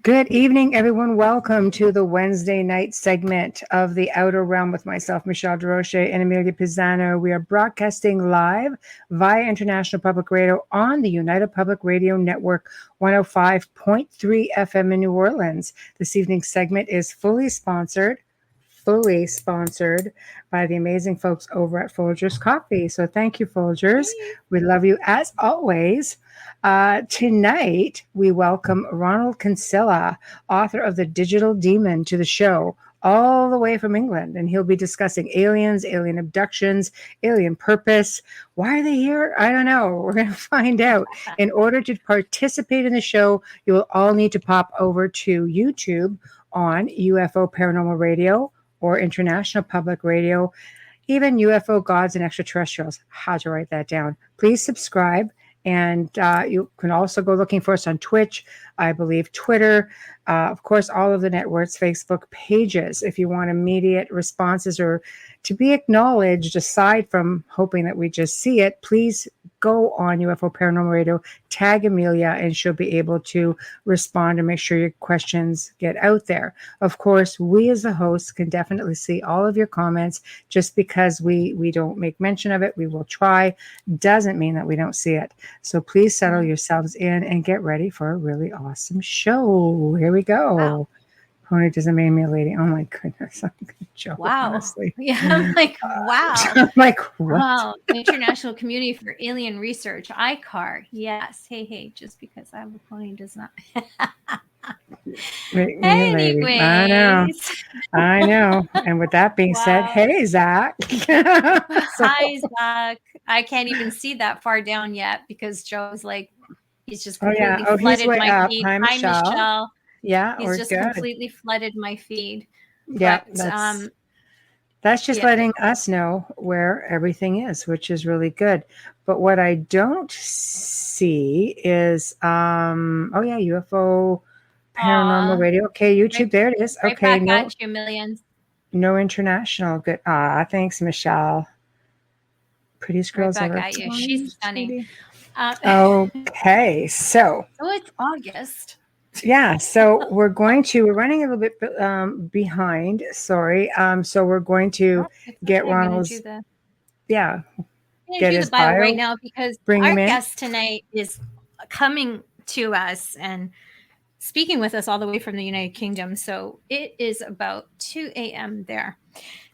Good evening, everyone. Welcome to the Wednesday night segment of The Outer Realm with myself, Michelle Desrochers, and Amelia Pisano. We are broadcasting live via International Public Radio on the United Public Radio Network, 105.3 FM in New Orleans. This evening's segment is fully sponsored by the amazing folks over at Folgers Coffee. So thank you, Folgers. We love you as always. Tonight, we welcome Ronald Kinsella, author of The Digital Demon, to the show, all the way from England. And he'll be discussing aliens, alien abductions, alien purpose. Why are they here? I don't know. We're going to find out. In order to participate in the show, you will all need to pop over to YouTube on UFO Paranormal Radio or International Public Radio, even UFO Gods and Extraterrestrials. How to write that down. Please subscribe. And you can also go looking for us on Twitch, I believe, Twitter, of course, all of the networks, Facebook pages. If you want immediate responses or to be acknowledged, aside from hoping that we just see it, please go on UFO Paranormal Radio, tag Amelia, and she'll be able to respond and make sure your questions get out there. Of course, we as the hosts can definitely see all of your comments. Just because we don't make mention of it, we will try, doesn't mean that we don't see it. So please settle yourselves in and get ready for a really awesome show. Here we go. Wow. Pony doesn't make me a lady. Oh my goodness. I'm going to joke. Wow. Honestly. Yeah. I'm like, wow. I'm like, what? Wow. International Community for Alien Research, ICAR. Yes. Hey, just because I have a pony does not. Anyways. I know. And with that being said, hey, Zach. Hi, Zach. I can't even see that far down yet because Joe's like, he's just completely flooded my feed. Hi, Michelle. Yeah, he's just completely flooded my feed. Yeah, but, that's just letting us know where everything is, which is really good. But what I don't see is, UFO Paranormal Radio. Okay, YouTube, there it is. Right okay, back at you, millions. No international. Good. Thanks, Michelle. Prettiest girls right back ever. At you. She's stunning. Okay, so. Oh, it's August. Yeah, so we're running a little bit behind. Sorry. So we're going to get Ronald's. Get his the bio bio right now because our guest tonight is coming to us and speaking with us all the way from the United Kingdom. So it is about 2 a.m. there.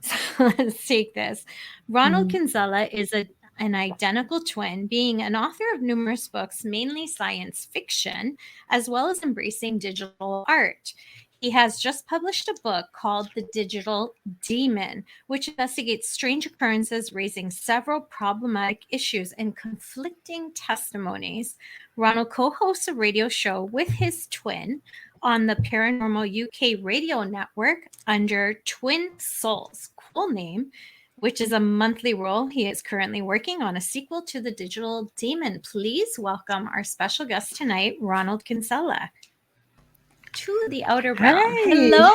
So let's take this. Ronald Kinsella is an identical twin, being an author of numerous books, mainly science fiction, as well as embracing digital art. He has just published a book called The Digital Demon, which investigates strange occurrences, raising several problematic issues and conflicting testimonies. Ronald co-hosts a radio show with his twin on the Paranormal UK Radio Network under Twin Souls, cool name, which is a monthly role. He is currently working on a sequel to The Digital Demon. Please welcome our special guest tonight, Ronald Kinsella, to the Outer Realm. Hi. Hello.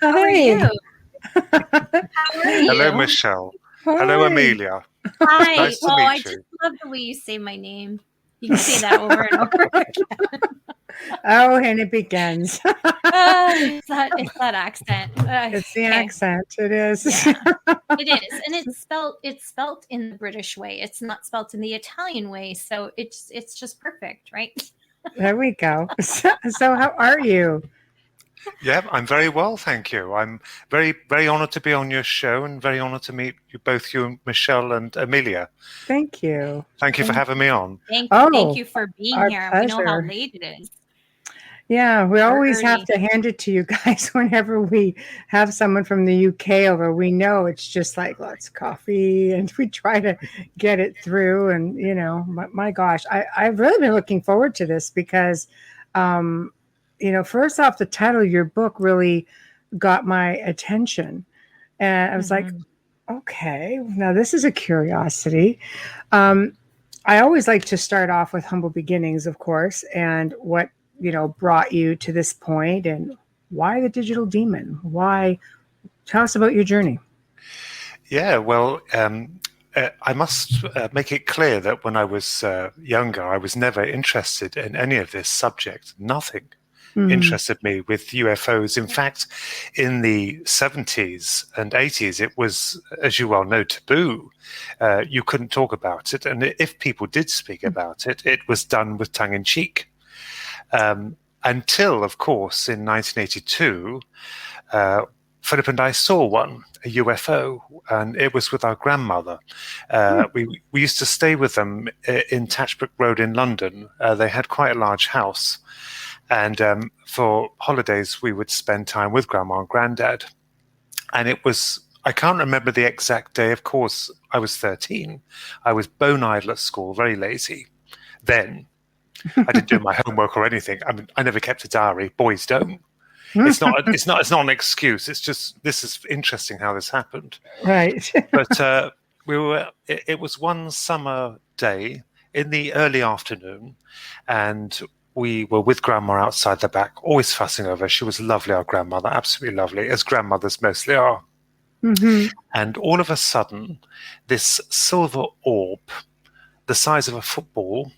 How are you? Hello, Michelle. Hi. Hello, Amelia. Hi. Nice to meet I you. just love the way you say my name. You can say that over and over again. And it begins. It's that accent. It's the accent. It is. Yeah, it is, and it's spelt in the British way. It's not spelt in the Italian way, so it's just perfect, right? There we go. So how are you? Yeah, I'm very well, thank you. I'm very, very honored to be on your show and very honored to meet you, Michelle and Amelia. Thank you. Thank you for having me on. Thank you for being here. Pleasure. We know how late it is. Yeah, we always have to hand it to you guys whenever we have someone from the UK over. We know it's just like lots of coffee and we try to get it through. And, my gosh, I've really been looking forward to this because, first off, the title of your book really got my attention. And I was like, okay, now this is a curiosity. I always like to start off with humble beginnings, of course, and what brought you to this point, and why the Digital Demon? Why? Tell us about your journey. Yeah, well, I must make it clear that when I was younger, I was never interested in any of this subject. Nothing. interested me with UFOs. In fact, in the 70s and 80s, it was, as you well know, taboo. You couldn't talk about it. And if people did speak about it, it was done with tongue in cheek. Until, of course, in 1982, Philip and I saw one, a UFO, and it was with our grandmother. We used to stay with them in Tatchbrook Road in London. They had quite a large house. And for holidays, we would spend time with Grandma and Granddad. And it was, I can't remember the exact day. Of course, I was 13. I was bone idle at school, very lazy. Then I didn't do my homework or anything. I mean, I never kept a diary. Boys don't. It's not an excuse. It's just, this is interesting how this happened. Right. But it was one summer day in the early afternoon, and we were with Grandma outside the back, always fussing over her. She was lovely, our grandmother, absolutely lovely, as grandmothers mostly are. Mm-hmm. And all of a sudden, this silver orb, the size of a football,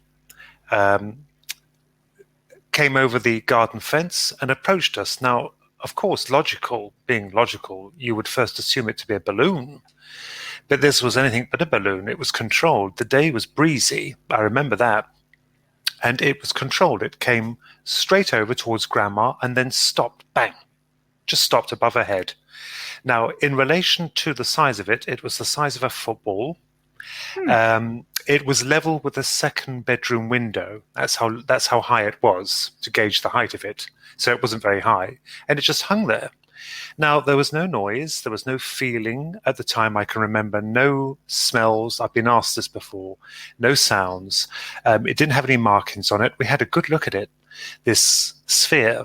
came over the garden fence and approached us. Now, of course, being logical, you would first assume it to be a balloon. But this was anything but a balloon. It was controlled. The day was breezy. I remember that. And it was controlled. It came straight over towards Grandma and then stopped. Bang. Just stopped above her head. Now, in relation to the size of it, it was the size of a football. It was level with the second bedroom window. That's how high it was, to gauge the height of it. So it wasn't very high. And it just hung there. Now, there was no noise. There was no feeling. At the time, I can remember no smells. I've been asked this before. No sounds. It didn't have any markings on it. We had a good look at it, this sphere.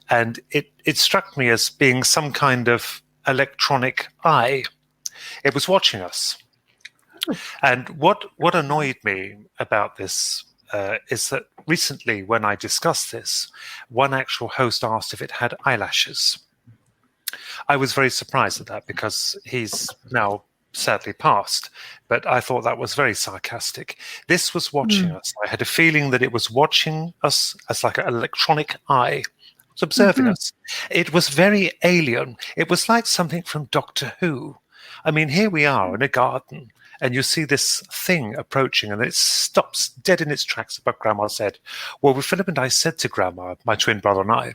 And it struck me as being some kind of electronic eye. It was watching us. And what annoyed me about this is that recently, when I discussed this, one actual host asked if it had eyelashes. I was very surprised at that because he's now sadly passed, but I thought that was very sarcastic. This was watching us. I had a feeling that it was watching us as like an electronic eye. It was observing us. It was very alien. It was like something from Doctor Who. I mean, here we are in a garden, and you see this thing approaching, and it stops dead in its tracks above Grandma's head. Well, Philip and I said to Grandma, my twin brother and I,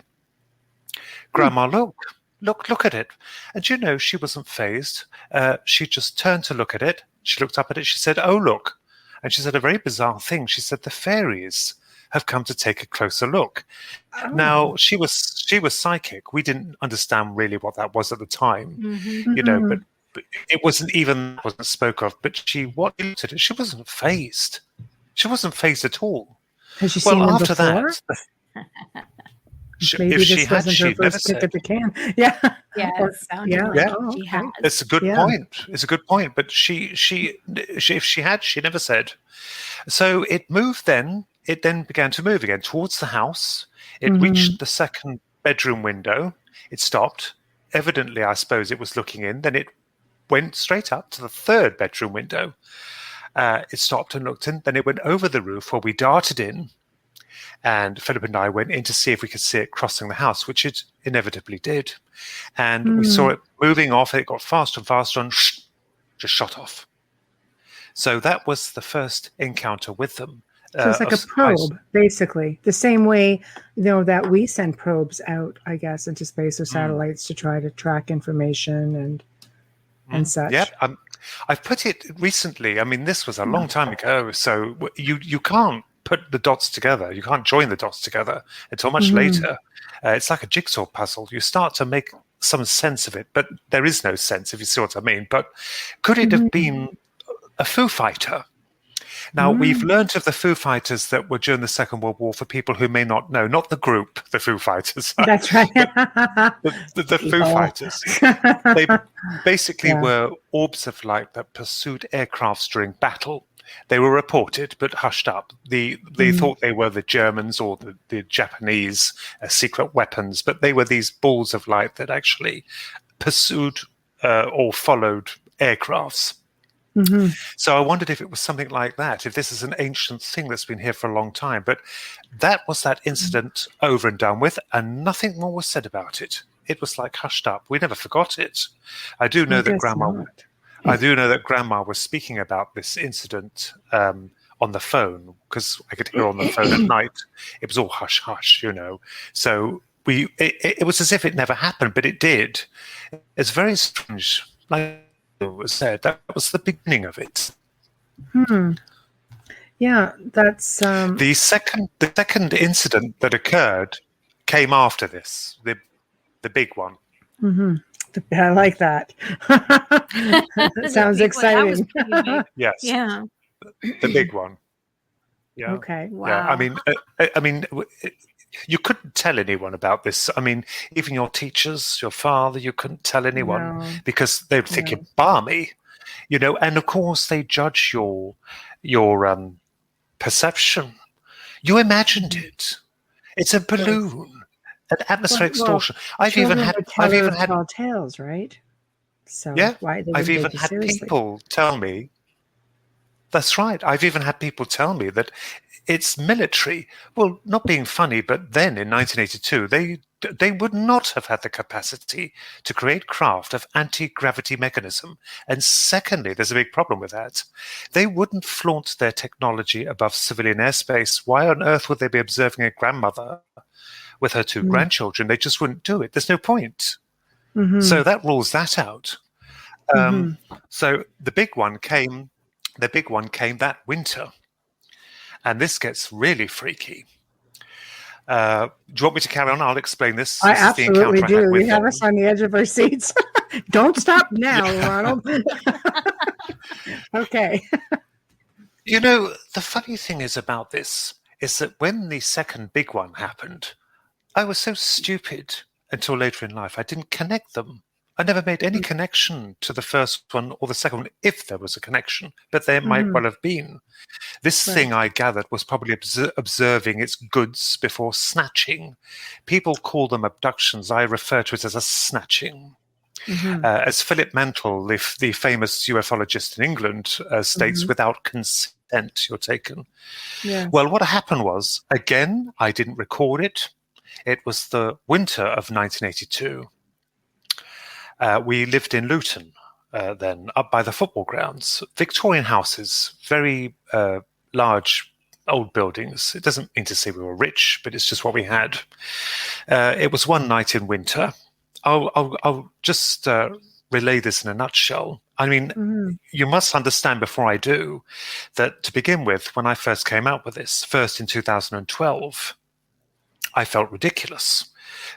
Grandma, look at it. And you know, she wasn't fazed. She just turned to look at it. She looked up at it. She said, oh, look. And she said a very bizarre thing. She said, the fairies have come to take a closer look. Oh. Now, she was psychic. We didn't understand really what that was at the time, you know, but it wasn't spoke of. But she looked at it. She wasn't fazed. She wasn't fazed at all. Has she seen them after before? That? Maybe if this she had, wasn't her first kick at the can. Yeah. Yeah. Oh, she had. It's a good point. It's a good point. But she if she had, she never said. So it moved then. It then began to move again towards the house. It reached the second bedroom window. It stopped. Evidently, I suppose it was looking in. Then it went straight up to the third bedroom window. It stopped and looked in. Then it went over the roof where we darted in. And Philip and I went in to see if we could see it crossing the house, which it inevitably did. And we saw it moving off. It got faster and faster and just shot off. So that was the first encounter with them. So it's like a probe, basically. The same way, you know, that we send probes out, I guess, into space or satellites to try to track information and such. Yeah, I've put it recently. I mean, this was a long time ago. So you can't put the dots together. You can't join the dots together until much later. It's like a jigsaw puzzle. You start to make some sense of it, but there is no sense, if you see what I mean. But could it have been a Foo Fighter? Now, we've learned of the Foo Fighters that were during the Second World War, for people who may not know, not the group, the Foo Fighters. That's right. the Foo Fighters. They basically were orbs of light that pursued aircrafts during battle. They were reported, but hushed up. They thought they were the Germans or the Japanese secret weapons, but they were these balls of light that actually pursued or followed aircrafts. Mm-hmm. So I wondered if it was something like that, if this is an ancient thing that's been here for a long time. But that was that incident over and done with, and nothing more was said about it. It was like hushed up. We never forgot it. I do know that Grandma was speaking about this incident on the phone, because I could hear on the phone at night. It was all hush hush, So it was as if it never happened, but it did. It's very strange. Like it was said, that was the beginning of it. Yeah, that's the second incident that occurred came after this. The big one. Mm-hmm. I like that. That sounds exciting. Yes. Yeah. The big one. Yeah. Okay. Wow. Yeah. I mean, you couldn't tell anyone about this. I mean, even your teachers, your father, you couldn't tell anyone because they'd think you're balmy, And of course, they judge your perception. You imagined it. It's a balloon. An atmospheric distortion. I've even had tall tales, right? So why they I've even had people tell me. That's right. I've even had people tell me that it's military. Well, not being funny, but then in 1982, they would not have had the capacity to create craft of anti-gravity mechanism. And secondly, there's a big problem with that. They wouldn't flaunt their technology above civilian airspace. Why on earth would they be observing a grandmother with her two grandchildren? They just wouldn't do it. There's no point. Mm-hmm. So that rules that out. So the big one came that winter. And this gets really freaky. Do you want me to carry on? I'll explain this. I absolutely do. You have us on the edge of our seats. Don't stop now, Ronald. Okay. The funny thing is about this is that when the second big one happened, I was so stupid until later in life. I didn't connect them. I never made any connection to the first one or the second one, if there was a connection, but there might well have been. This thing, I gathered, was probably observing its goods before snatching. People call them abductions. I refer to it as a snatching. As Philip Mantle, the famous ufologist in England, states, without consent, you're taken. Yeah. Well, what happened was, again, I didn't record it. It was the winter of 1982. We lived in Luton then, up by the football grounds. Victorian houses, very large old buildings. It doesn't mean to say we were rich, but it's just what we had. It was one night in winter. I'll just relay this in a nutshell. I mean, you must understand before I do that, to begin with, when I first came out with this, first in 2012, I felt ridiculous.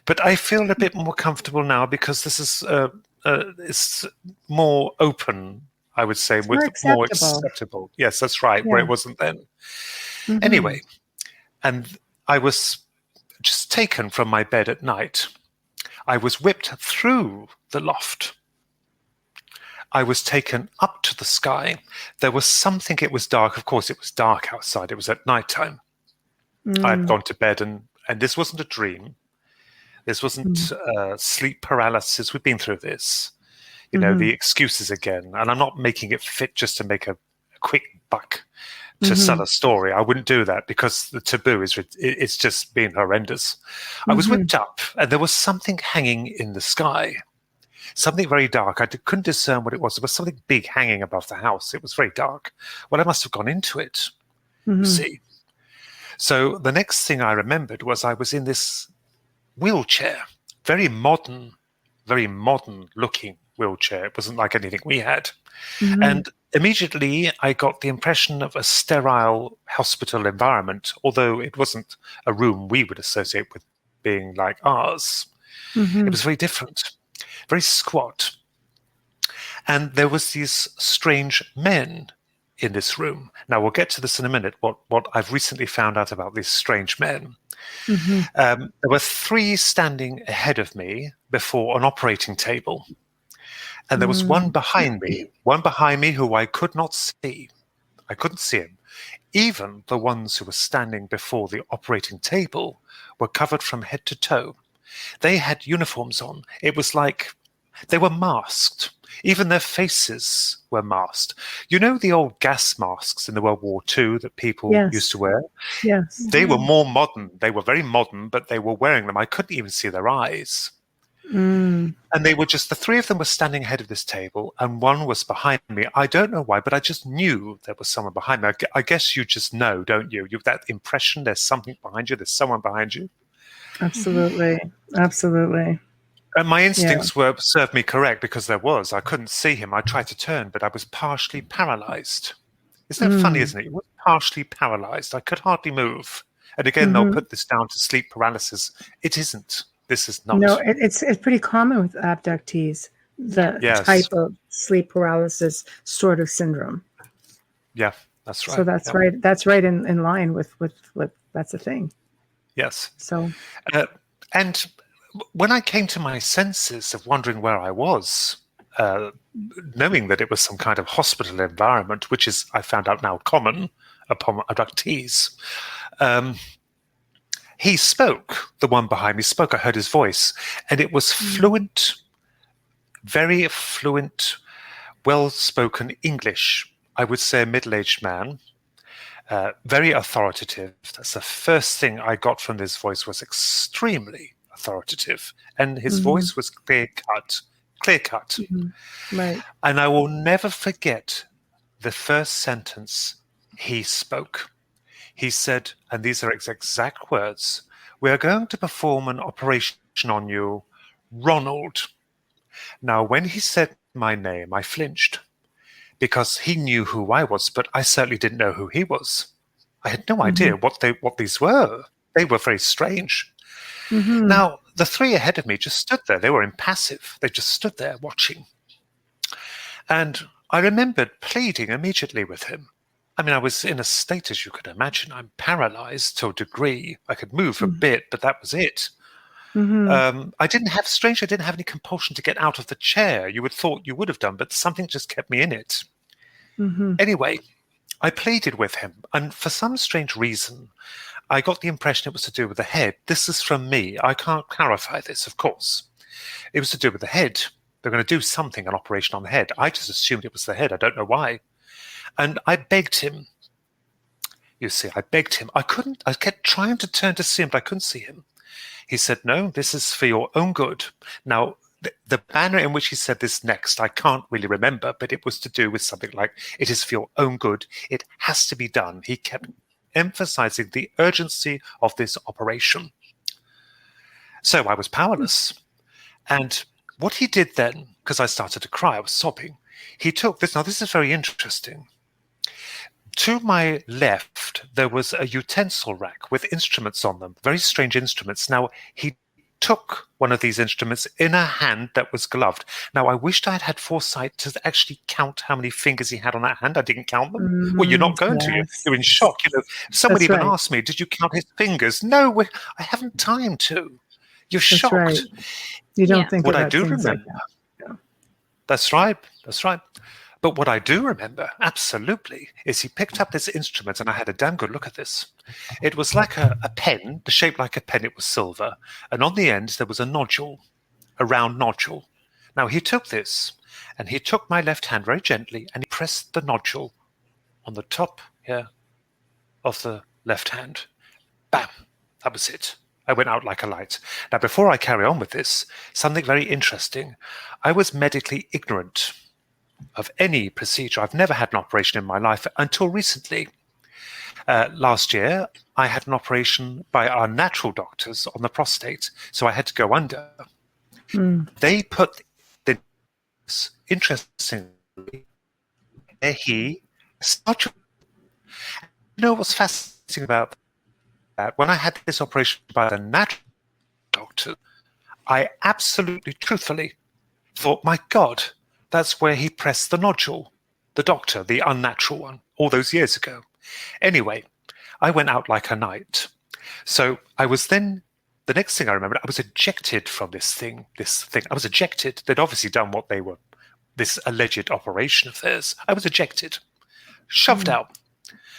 But I feel a bit more comfortable now because this is it's more open, I would say, more acceptable. Yes, that's right, where it wasn't then. Anyway, and I was just taken from my bed at night. I was whipped through the loft. I was taken up to the sky. There was something, it was dark. Of course, it was dark outside. It was at nighttime. I had gone to bed, and this wasn't a dream. This wasn't sleep paralysis. We've been through this. The excuses again. And I'm not making it fit just to make a quick buck to sell a story. I wouldn't do that because the taboo it's just been horrendous. I was whipped up, and there was something hanging in the sky. Something very dark. I couldn't discern what it was. There was something big hanging above the house. It was very dark. Well, I must have gone into it. See? So the next thing I remembered was I was in this wheelchair, very modern looking wheelchair. It wasn't like anything we had. And immediately I got the impression of a sterile hospital environment, although it wasn't a room we would associate with being like ours. It was very different, very squat. And there was these strange men in this room. Now, we'll get to this in a minute, what I've recently found out about these strange men. There were three standing ahead of me before an operating table. And there was one behind me who I could not see. I couldn't see him. Even the ones who were standing before the operating table were covered from head to toe. They had uniforms on. It was like They were masked. Even their faces were masked. You know the old gas masks in the World War II that people used to wear? Yes. They were more modern. They were very modern, but they were wearing them. I couldn't even see their eyes. Mm. And they were just, the three of them were standing ahead of this table, and one was behind me. I don't know why, but I just knew there was someone behind me. I guess you just know, don't you? You have that impression there's something behind you, there's someone behind you. Absolutely. Absolutely. And my instincts served me correct, because there was. I couldn't see him. I tried to turn, but I was partially paralyzed. Isn't that funny, isn't it? It was partially paralyzed. I could hardly move. And again, they'll put this down to sleep paralysis. It isn't. This is not. No, it's pretty common with abductees, the type of sleep paralysis sort of syndrome. Yeah, that's right. So that's right. That's right in line with that's a thing. Yes. So, and when I came to my senses of wondering where I was, knowing that it was some kind of hospital environment, which is, I found out now, common upon abductees, he spoke. The one behind me spoke. I heard his voice, and it was fluent, very fluent, well-spoken English. I would say a middle-aged man, very authoritative. That's the first thing I got from this voice, was extremely authoritative, and his voice was clear-cut. Right. And I will never forget the first sentence he spoke. He said, and these are his exact words, "We are going to perform an operation on you, Ronald." Now, when he said my name, I flinched, because he knew who I was, but I certainly didn't know who he was. I had no idea what these were. They were very strange. Now, the three ahead of me just stood there. They were impassive. They just stood there watching. And I remembered pleading immediately with him. I mean, I was in a state, as you could imagine. I'm paralyzed to a degree. I could move a bit, but that was it. I didn't have any compulsion to get out of the chair. You would thought you would have done, but something just kept me in it. Anyway, I pleaded with him, and for some strange reason, I got the impression it was to do with the head. This is from me. I can't clarify this, of course. It was to do with the head. They're going to do something, an operation on the head. I just assumed it was the head. I don't know why. And I begged him. You see, I begged him. I kept trying to turn to see him, but I couldn't see him. He said, "No, this is for your own good." Now, the manner in which he said this next, I can't really remember, but it was to do with something like, "It is for your own good. It has to be done." He kept emphasizing the urgency of this operation. So I was powerless. And what he did then, because I started to cry, I was sobbing, he took this. Now, this is very interesting. To my left, there was a utensil rack with instruments on them, very strange instruments. Now, he took one of these instruments in a hand that was gloved. Now, I wished I had foresight to actually count how many fingers he had on that hand. I didn't count them. Well, you're not going to. You're in shock. You know, somebody even asked me, "Did you count his fingers?" No, I haven't time to. You're shocked. Right. You don't think what about I do things remember. like that. Yeah. That's right. That's right. But what I do remember, absolutely, is he picked up this instrument, and I had a damn good look at this. It was like a pen, shaped like a pen. It was silver. And on the end, there was a nodule, a round nodule. Now, he took this, and he took my left hand very gently, and he pressed the nodule on the top here of the left hand. Bam! That was it. I went out like a light. Now, before I carry on with this, something very interesting. I was medically ignorant of any procedure. I've never had an operation in my life until recently. Last year, I had an operation by our natural doctors on the prostate, so I had to go under. They put this, interestingly, he started. You know what's fascinating about that? When I had this operation by the natural doctor, I absolutely, truthfully thought, my God, that's where he pressed the nodule, the doctor, the unnatural one, all those years ago. Anyway, I went out like a knight. So I was then, the next thing I remembered, I was ejected from this thing. I was ejected. They'd obviously done what they were, this alleged operation of theirs. I was ejected, shoved out,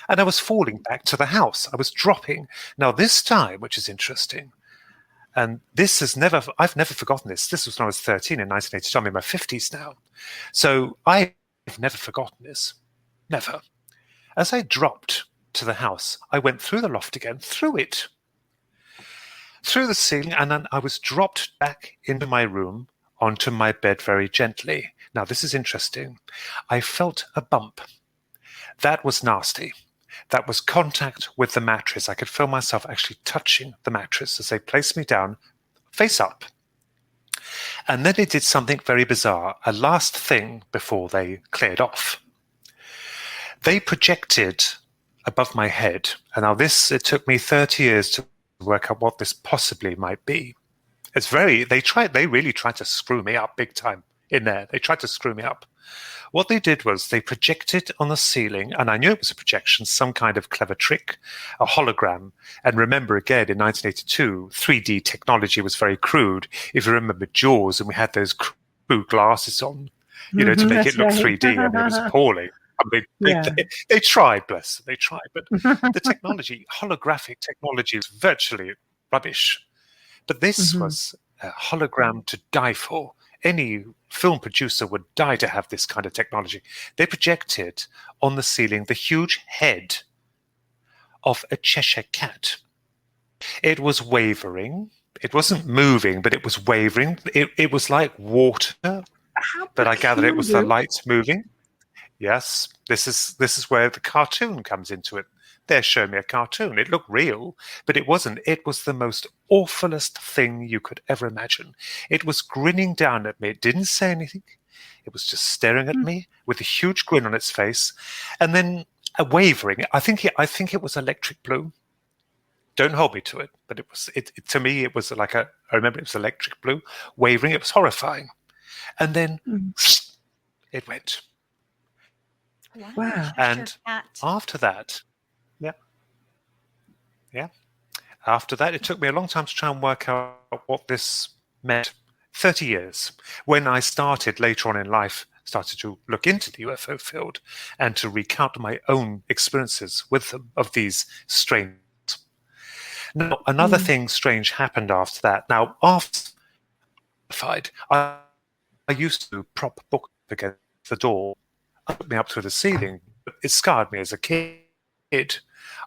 and I was falling back to the house. I was dropping. Now, this time, which is interesting, And I've never forgotten this. This was when I was 13 in 1982. I'm in my 50s now. So I've never forgotten this. Never. As I dropped to the house, I went through the loft again, through the ceiling, and then I was dropped back into my room onto my bed very gently. Now, this is interesting. I felt a bump. That was nasty. That was contact with the mattress. I could feel myself actually touching the mattress as they placed me down, face up. And then they did something very bizarre, a last thing before they cleared off. They projected above my head, and now it took me 30 years to work out what this possibly might be. They really tried to screw me up big time in there. They tried to screw me up. What they did was they projected on the ceiling, and I knew it was a projection, some kind of clever trick, a hologram. And remember, again, in 1982, 3D technology was very crude. If you remember Jaws, and we had those crude glasses on, to make it look 3D, and it was appalling. I mean, they tried, bless them, they tried. But the technology, holographic technology, is virtually rubbish. But this was a hologram to die for. Any film producer would die to have this kind of technology. They projected on the ceiling the huge head of a Cheshire cat. It was wavering. It wasn't moving, but it was wavering. It was like water, but I gathered it was the lights moving. Yes, this is where the cartoon comes into it. They're showing me a cartoon. It looked real, but it wasn't. It was the most awfulest thing you could ever imagine. It was grinning down at me. It didn't say anything. It was just staring at me with a huge grin on its face, and then a wavering. I think it was electric blue. Don't hold me to it, but it was. To me, it was like I remember it was electric blue, wavering. It was horrifying, and then it went. Wow! And after that. Yeah. After that, it took me a long time to try and work out what this meant. 30 years. When I started later on in life, started to look into the UFO field and to recount my own experiences with them of these strange. Now, another thing strange happened after that. Now, after I used to prop books against the door, put me up to the ceiling. It scarred me as a kid.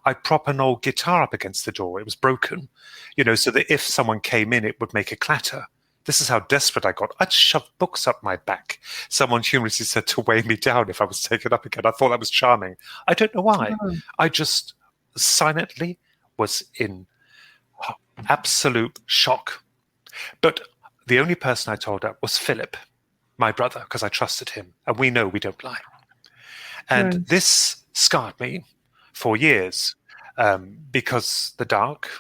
I'd prop an old guitar up against the door. It was broken, so that if someone came in, it would make a clatter. This is how desperate I got. I'd shove books up my back. Someone humorously said to weigh me down if I was taken up again. I thought that was charming. I don't know why. I just silently was in absolute shock. But the only person I told that was Philip, my brother, because I trusted him. And we know we don't lie. And this scarred me for years, because the dark,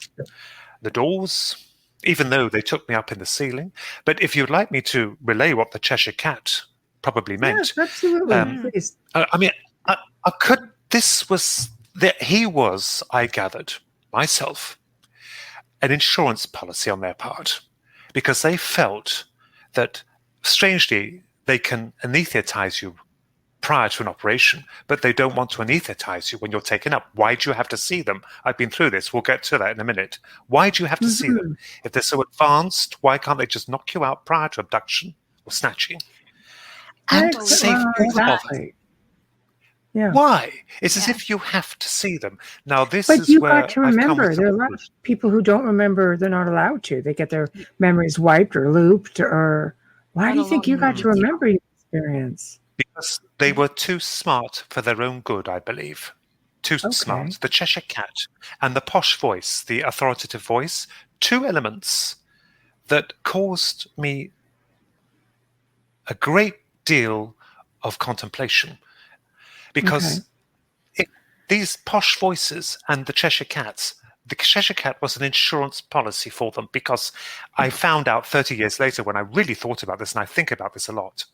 the doors, even though they took me up in the ceiling. But if you'd like me to relay what the Cheshire Cat probably meant. Yes, absolutely. Please. I mean, I could, this was, he was, I gathered, myself, an insurance policy on their part, because they felt that, strangely, they can anesthetize you prior to an operation, but they don't want to anesthetize you when you're taken up. Why do you have to see them? I've been through this. We'll get to that in a minute. Why do you have to see them? If they're so advanced, why can't they just knock you out prior to abduction or snatching? And save all the bother. Yeah. Why? It's as if you have to see them. Now, this but is you where got to remember. There are a lot of people who don't remember. They're not allowed to. They get their memories wiped or looped. Or why do you think you got to remember your experience? Because they were too smart for their own good, I believe. Too smart. The Cheshire Cat and the posh voice, the authoritative voice, two elements that caused me a great deal of contemplation. Because these posh voices and the Cheshire Cats, the Cheshire Cat was an insurance policy for them, because I found out 30 years later, when I really thought about this, and I think about this a lot,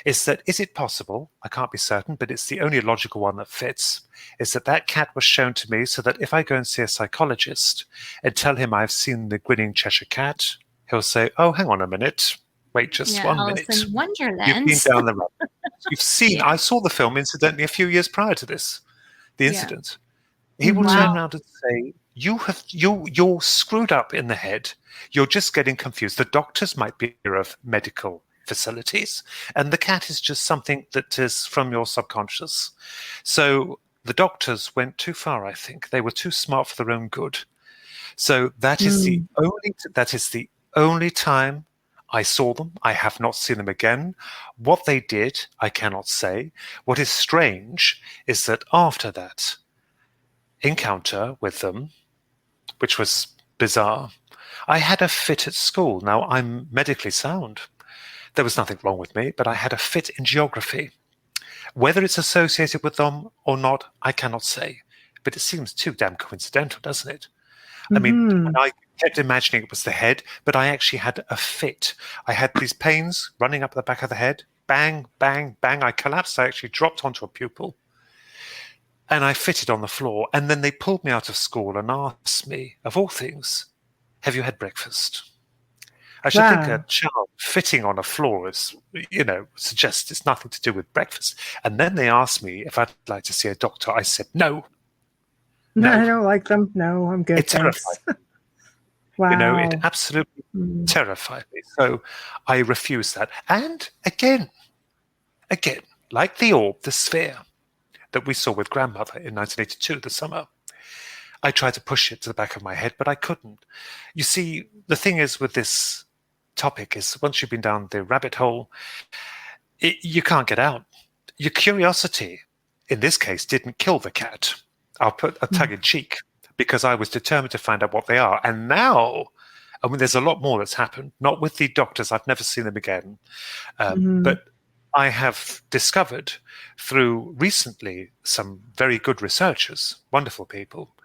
is it possible, I can't be certain, but it's the only logical one that fits, is that cat was shown to me so that if I go and see a psychologist and tell him I've seen the grinning Cheshire Cat, he'll say, oh, hang on a minute. Wait just 1 minute. Alice in Wonderland. You've been down the road. You've seen, I saw the film, incidentally, a few years prior to this, the incident. He will turn around and say, you're screwed up in the head. You're just getting confused. The doctors might be of medical facilities, and the cat is just something that is from your subconscious. So the doctors went too far, I think. They were too smart for their own good. So that is the only time I saw them. I have not seen them again. What they did, I cannot say. What is strange is that after that encounter with them, which was bizarre, I had a fit at school. Now, I'm medically sound. There was nothing wrong with me, but I had a fit in geography. Whether it's associated with them or not, I cannot say. But it seems too damn coincidental, doesn't it? I mean, I kept imagining it was the head, but I actually had a fit. I had these pains running up the back of the head. Bang, bang, bang. I collapsed. I actually dropped onto a pupil. And I fitted on the floor. And then they pulled me out of school and asked me, of all things, have you had breakfast? I should think a child fitting on a floor is, suggests it's nothing to do with breakfast. And then they asked me if I'd like to see a doctor. I said, no. No, I don't like them. No, I'm good. It terrified me. Wow. It absolutely terrified me. So I refused that. And again, like the orb, the sphere that we saw with grandmother in 1982, the summer, I tried to push it to the back of my head, but I couldn't. You see, the thing is with this topic is once you've been down the rabbit hole, you can't get out. Your curiosity, in this case, didn't kill the cat. I'll put a tug in cheek because I was determined to find out what they are. And now, I mean, there's a lot more that's happened, not with the doctors. I've never seen them again. But I have discovered through recently some very good researchers, wonderful people,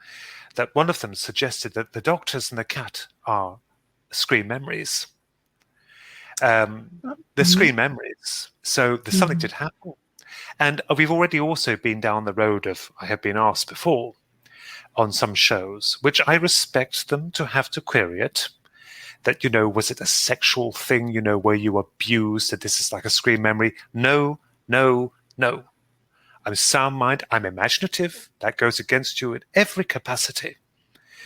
that one of them suggested that the doctors and the cat are screen memories. They're screen memories. So there's something did happen. And we've already also been down the road of, I have been asked before on some shows, which I respect them to have to query it, that, was it a sexual thing, where you abused, that this is like a screen memory? No, no, no. I'm sound mind. I'm imaginative. That goes against you in every capacity.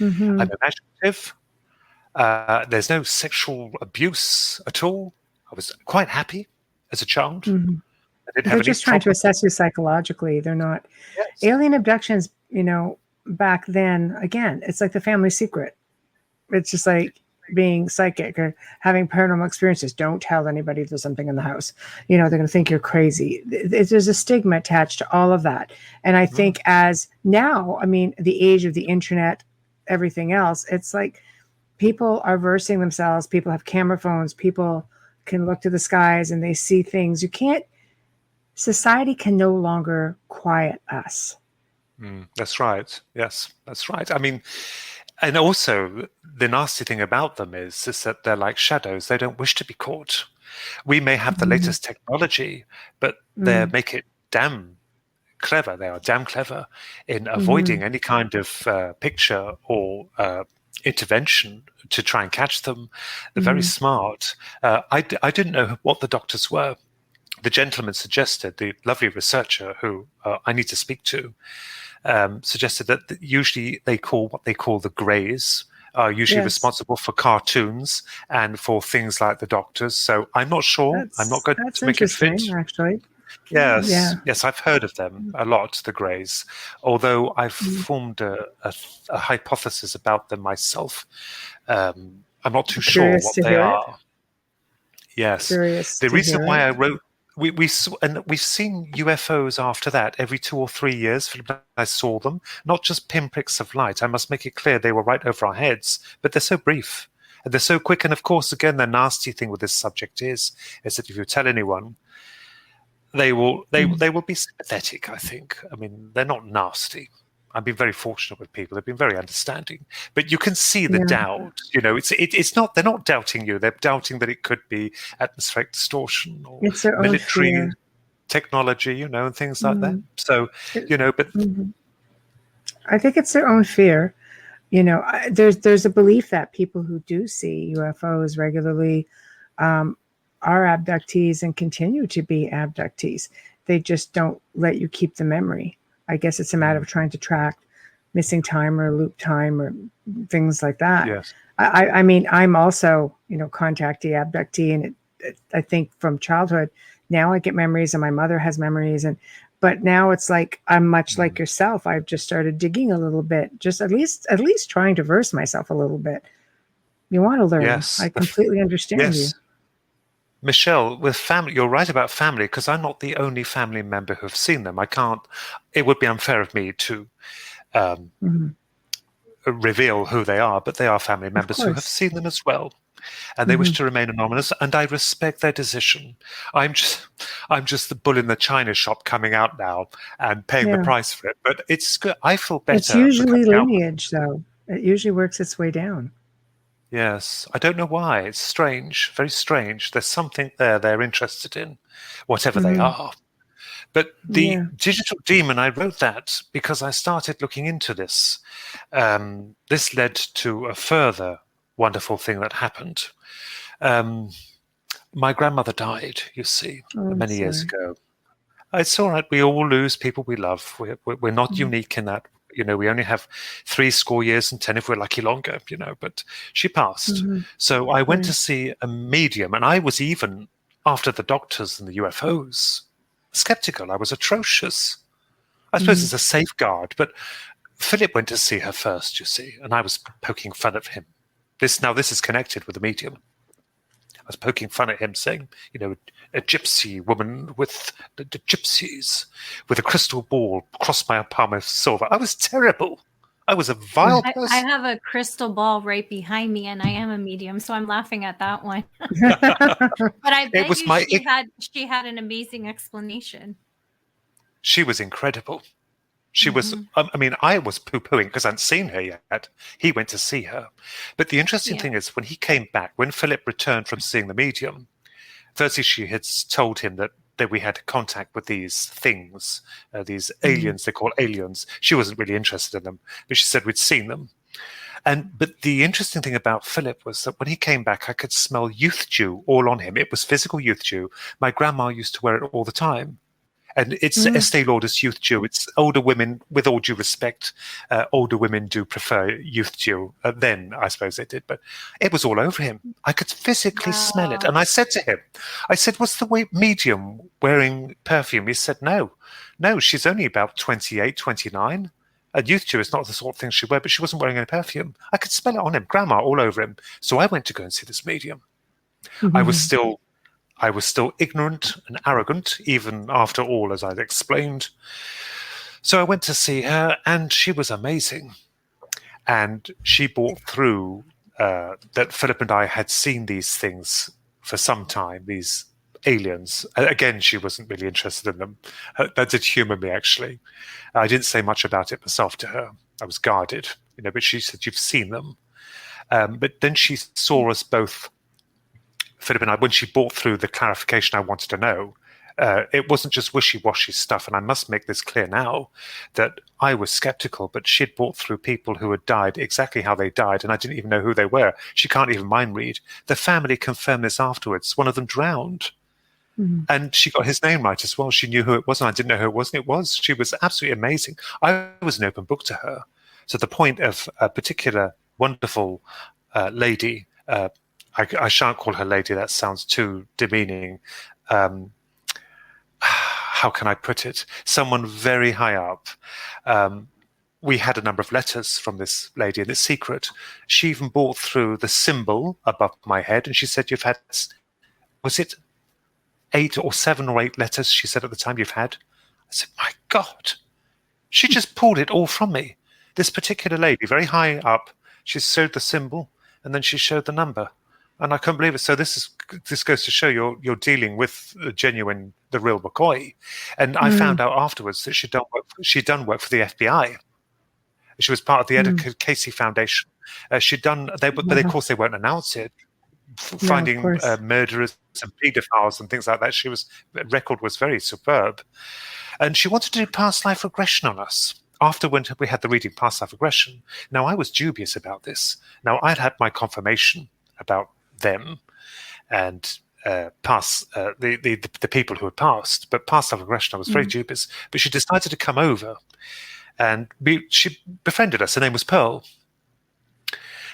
I'm imaginative. There's no sexual abuse at all. I was quite happy as a child. They're just trying to assess you psychologically. They're not. Yes. Alien abductions, back then, again, it's like the family secret. It's just like being psychic or having paranormal experiences. Don't tell anybody there's something in the house. They're going to think you're crazy. There's a stigma attached to all of that. And I think as now, the age of the internet, everything else, it's like people are versing themselves. People have camera phones. People can look to the skies and they see things. Society can no longer quiet us. That's right. Yes, that's right. And also the nasty thing about them is that they're like shadows. They don't wish to be caught. We may have the latest technology, but they make it damn clever. They are damn clever in avoiding any kind of picture or intervention to try and catch them. They're very smart. I didn't know what the doctors were. The gentleman suggested, the lovely researcher who I need to speak to, suggested that usually what they call the greys are usually responsible for cartoons and for things like the doctors. So I'm not sure. I'm not going to make it fit. Actually. Yes, I've heard of them a lot, the greys, although I've formed a hypothesis about them myself. I'm not too sure what they are. Yes. The reason why I wrote, we've seen UFOs after that every 2 or 3 years. I saw them, not just pinpricks of light. I must make it clear they were right over our heads, but they're so brief and they're so quick. And of course, again, the nasty thing with this subject is that if you tell anyone, they will be sympathetic. I think. They're not nasty. I've been very fortunate with people. They've been very understanding, but you can see the doubt. It's not. They're not doubting you. They're doubting that it could be atmospheric distortion or military technology, and things like that. So, but I think it's their own fear. There's a belief that people who do see UFOs regularly are abductees and continue to be abductees. They just don't let you keep the memory. I guess it's a matter of trying to track, missing time or loop time or things like that. Yes. I mean, I'm also, contactee, abductee, and I think from childhood, now I get memories, and my mother has memories, but now it's like I'm much like yourself. I've just started digging a little bit, just at least trying to verse myself a little bit. You want to learn. Yes. I completely understand you. Michelle, with family, you're right about family, because I'm not the only family member who've seen them. It would be unfair of me to reveal who they are, but they are family members who have seen them as well. And they wish to remain anonymous, and I respect their decision. I'm just the bull in the china shop coming out now and paying the price for it. But it's good. I feel better. It's usually lineage, though. It usually works its way down. Yes. I don't know why. It's strange. Very strange. There's something there they're interested in, whatever they are. But the digital demon, I wrote that because I started looking into this. This led to a further wonderful thing that happened. My grandmother died, you see, many years ago. It's all right. We all lose people we love. We're not unique in that. We only have 70 years and 10 if we're lucky longer, but she passed. So I went to see a medium, and I was, even after the doctors and the UFOs, skeptical. I was atrocious. I suppose it's a safeguard, but Philip went to see her first, you see, and I was poking fun of him. This is connected with the medium. I was poking fun at him, saying, a gypsy woman with the gypsies with a crystal ball across my palm of silver. I was terrible. I was a vile person. I have a crystal ball right behind me, and I am a medium, so I'm laughing at that one. But I bet she had an amazing explanation. She was incredible. She was, I was poo-pooing because I hadn't seen her yet. He went to see her. But the interesting thing is, when he came back, when Philip returned from seeing the medium, firstly, she had told him that we had contact with these things, these aliens, they call aliens. She wasn't really interested in them, but she said we'd seen them. But the interesting thing about Philip was that when he came back, I could smell youth dew all on him. It was physical youth dew. My grandma used to wear it all the time. And it's Estee Lauder's youth dew. It's older women, with all due respect, older women do prefer youth dew. Then, I suppose they did. But it was all over him. I could physically smell it. And I said to him, what's the medium wearing perfume? He said, no, she's only about 28, 29. And youth dew is not the sort of thing she wear, but she wasn't wearing any perfume. I could smell it on him, grandma, all over him. So I went to go and see this medium. I was still ignorant and arrogant, even after all, as I'd explained. So I went to see her, and she was amazing. And she brought through that Philip and I had seen these things for some time, these aliens. Again, she wasn't really interested in them. That did humor me, actually. I didn't say much about it myself to her. I was guarded, but she said, you've seen them. But then she saw us both, Philip and I, when she brought through the clarification I wanted to know. It wasn't just wishy-washy stuff, and I must make this clear now, that I was skeptical, but she'd brought through people who had died exactly how they died, and I didn't even know who they were. She can't even mind read. The family confirmed this afterwards. One of them drowned. And she got his name right as well. She knew who it was, and I didn't know who it was, and it was. She was absolutely amazing. I was an open book to her. So the point of a particular wonderful lady, I shan't call her lady, that sounds too demeaning. How can I put it? Someone very high up. We had a number of letters from this lady, and it's secret. She even brought through the symbol above my head, and she said, you've had, was it 8 or 7 or 8 letters, she said at the time, you've had? I said, my God. She just pulled it all from me. This particular lady, very high up, she showed the symbol, and then she showed the number. And I couldn't believe it. So this goes to show you're dealing with the real McCoy. And I found out afterwards that she'd done work for the FBI. She was part of the Edgar Casey Foundation. She'd done, but of course they won't announce it. Finding murderers and pedophiles and things like that. Record was very superb. And she wanted to do past life regression on us. After when we had the reading past life regression. Now I was dubious about this. Now I'd had my confirmation about them and the people who had passed, but past life regression I was very dubious. But she decided to come over, And she befriended us. Her name was Pearl.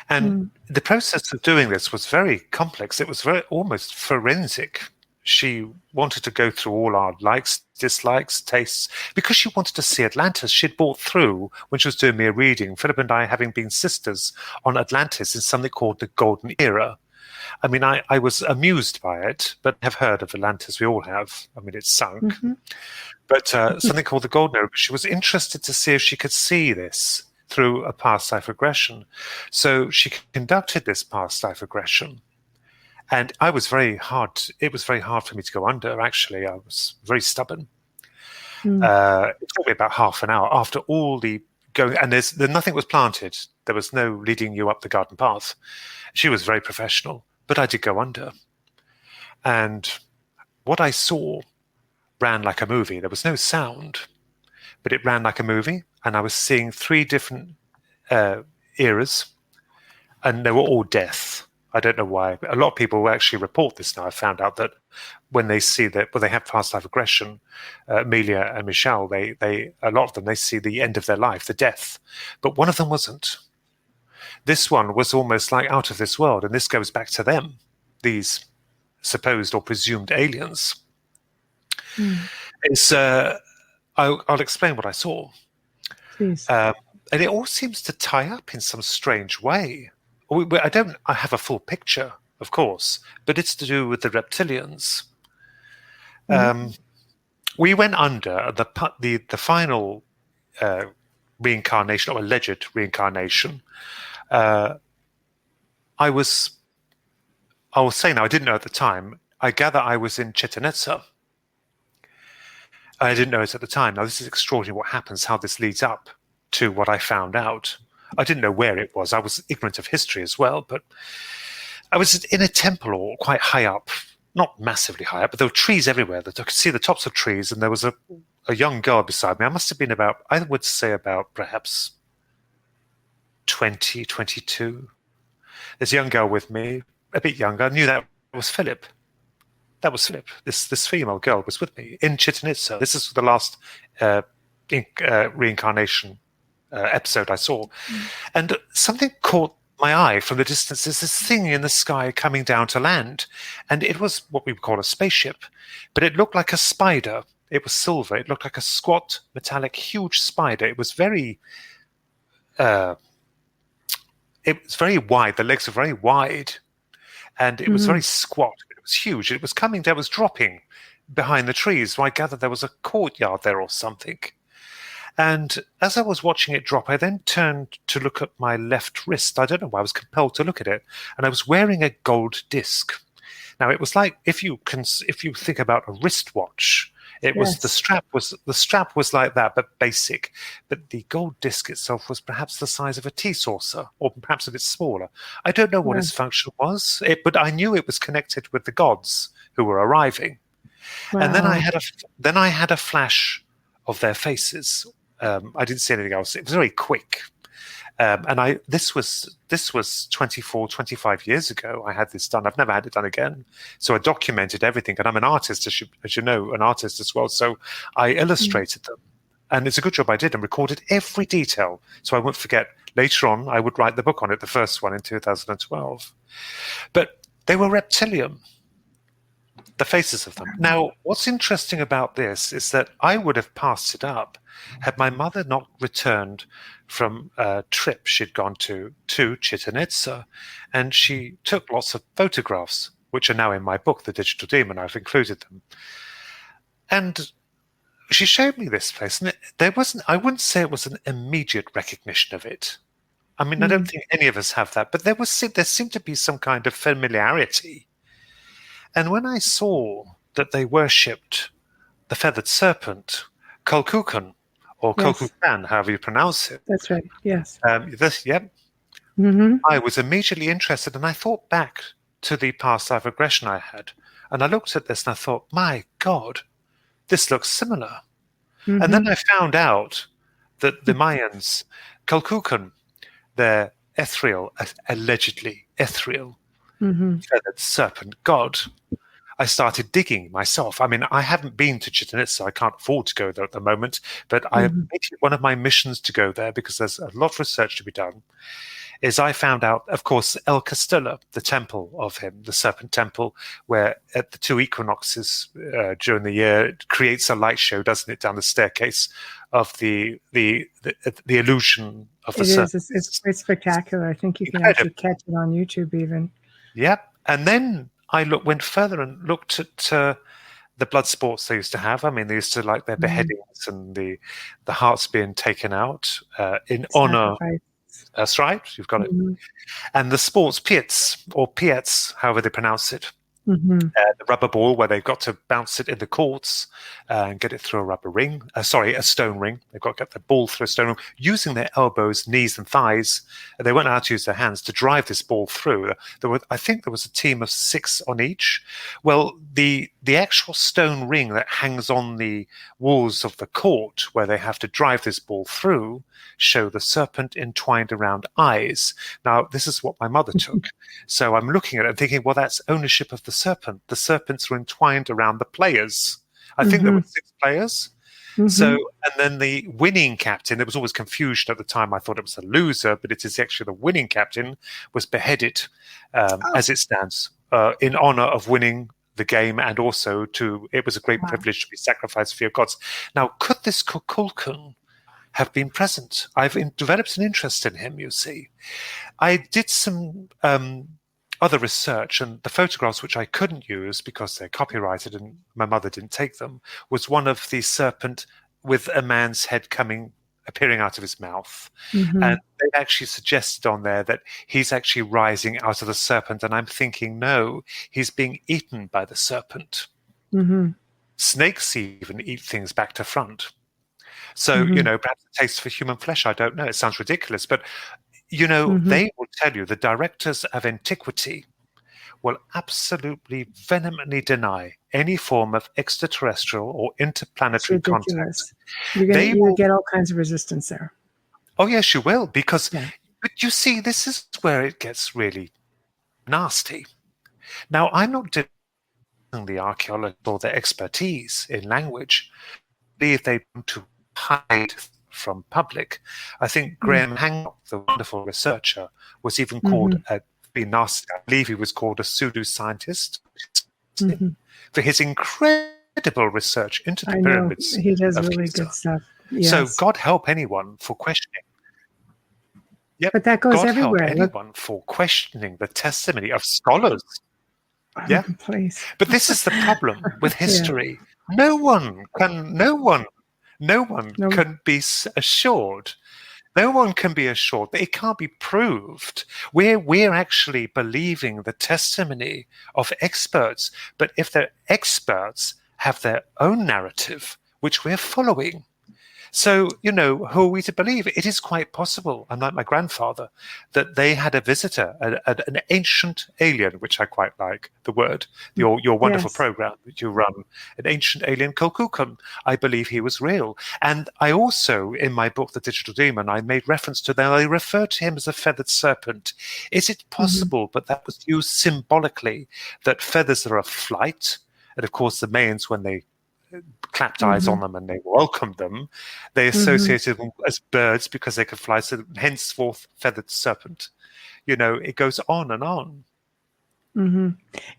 And the process of doing this was very complex. It was very almost forensic. She wanted to go through all our likes, dislikes, tastes, because she wanted to see Atlantis. She'd bought through, when she was doing me a reading, Philip and I having been sisters on Atlantis in something called the Golden Era. I mean, I was amused by it, but have heard of Atlantis. We all have. I mean, it's sunk. Mm-hmm. But something called the Golden Era. She was interested to see if she could see this through a past life regression. So she conducted this past life regression. And it was very hard for me to go under, actually. I was very stubborn. It took me about half an hour after all the going, and nothing was planted. There was no leading you up the garden path. She was very professional, but I did go under. And what I saw ran like a movie. There was no sound, but it ran like a movie. And I was seeing 3 different eras, and they were all death. I don't know why. A lot of people actually report this now. I found out that when they see that, when they have past life regression, Amelia and Michelle, a lot of them, they see the end of their life, the death. But one of them wasn't. This one was almost like out of this world, and this goes back to them, these supposed or presumed aliens. I'll explain what I saw. Please. And it all seems to tie up in some strange way. I have a full picture, of course, but it's to do with the reptilians. We went under the final reincarnation, or alleged reincarnation. I was saying, now I didn't know at the time. I gather I was in Chichen Itza. I didn't know it at the time. Now, this is extraordinary what happens, how this leads up to what I found out. I didn't know where it was. I was ignorant of history as well, but I was in a temple or quite high up, not massively high up, but there were trees everywhere. I could see the tops of trees, and there was a young girl beside me. I must have been I would say about perhaps 20, 22. There's a young girl with me, a bit younger. I knew that was Philip. That was Philip. This female girl was with me in Chichen Itza. This is the last reincarnation episode I saw. And something caught my eye from the distance. There's this thing in the sky coming down to land. And it was what we would call a spaceship. But it looked like a spider. It was silver. It looked like a squat, metallic, huge spider. It was very wide. The legs were very wide. And it was very squat. It was huge. It was coming down, it was dropping behind the trees. So I gathered there was a courtyard there or something. And as I was watching it drop, I then turned to look at my left wrist. I don't know why I was compelled to look at it. And I was wearing a gold disc. Now, it was like, if you think about a wristwatch, it was the strap was like that, but basic. But the gold disc itself was perhaps the size of a tea saucer, or perhaps a bit smaller. I don't know what its function was, but I knew it was connected with the gods who were arriving. Wow. And then I had a flash of their faces. I didn't see anything else. It was very quick. And this was 24, 25 years ago. I had this done. I've never had it done again. So I documented everything. And I'm an artist, as you know, an artist as well. So I illustrated them. And it's a good job I did, and recorded every detail so I won't forget. Later on, I would write the book on it, the first one in 2012. But they were reptilian, the faces of them. Now, what's interesting about this is that I would have passed it up had my mother not returned from a trip she'd gone to Chichen Itza, and she took lots of photographs, which are now in my book, The Digital Demon. I've included them. And she showed me this place, and I wouldn't say it was an immediate recognition of it. I mean, I don't think any of us have that, but there seemed to be some kind of familiarity. And when I saw that they worshipped the feathered serpent, Kulkukan, or Kulkukan, however you pronounce it. That's right, yes. I was immediately interested, and I thought back to the past life regression I had. And I looked at this and I thought, my God, this looks similar. And then I found out that the Mayans, Kulkukan, their ethereal, allegedly ethereal, feathered serpent god, I started digging myself. I mean, I haven't been to Chichen Itza. I can't afford to go there at the moment, but I made it one of my missions to go there because there's a lot of research to be done. Is I found out, of course, El Castillo, the temple of him, the Serpent Temple, where at the 2 equinoxes during the year, it creates a light show, doesn't it, down the staircase of the illusion of the serpent. It is. It's spectacular. I think you can actually catch it on YouTube even. Yep. And then I went further and looked at the blood sports they used to have. I mean, they used to like their beheadings and the hearts being taken out in honor. That's right. You've got it. And the sports piets, or piets, however they pronounce it. The rubber ball where they've got to bounce it in the courts and get it through a stone ring. They've got to get the ball through a stone ring using their elbows, knees, and thighs. They weren't allowed to use their hands to drive this ball through. I think there was a team of 6 on each. Well, the actual stone ring that hangs on the walls of the court where they have to drive this ball through show the serpent entwined around eyes. Now, this is what my mother took. So I'm looking at it and thinking, well, that's ownership of the serpent. The serpents were entwined around the players. I think there were 6 players. So, and then the winning captain, there was always confusion at the time. I thought it was a loser, but it is actually the winning captain was beheaded as it stands in honor of winning the game, and also it was a great privilege to be sacrificed for your gods. Now, could this Kukulkan have been present? I've developed an interest in him, you see. I did some other research, and the photographs which I couldn't use because they're copyrighted and my mother didn't take them, was one of the serpent with a man's head appearing out of his mouth. And they actually suggested on there that he's actually rising out of the serpent, and I'm thinking, no, he's being eaten by the serpent. Snakes even eat things back to front. So, perhaps a taste for human flesh, I don't know. It sounds ridiculous, but, they will tell you, the directors of antiquity will absolutely vehemently deny any form of extraterrestrial or interplanetary contact. You will get all kinds of resistance there. Oh, yes, you will, because, but you see, this is where it gets really nasty. Now, I'm not denying the archaeologists or their expertise in language. If they want to hide from public. I think Graham Hancock, the wonderful researcher, was even called I believe he was called a pseudo-scientist for his incredible research into the pyramids. He does really good stuff. Yes. So God help anyone for questioning. Yep. But that goes God everywhere. help anyone for questioning the testimony of scholars. Please. But this is the problem with history. No one can be assured. No one can be assured that it can't be proved. We're actually believing the testimony of experts, but if the experts have their own narrative, which we're following, so, who are we to believe? It is quite possible, unlike my grandfather, that they had a visitor, an ancient alien, which I quite like the word, your wonderful program that you run, an ancient alien Kukulkan. I believe he was real. And I also, in my book, The Digital Demon, I made reference to that. I referred to him as a feathered serpent. Is it possible, but that was used symbolically, that feathers are of flight? And of course, the Mayans, when they clapped eyes on them and they welcomed them, they associated them as birds because they could fly, so henceforth feathered serpent. It goes on and on.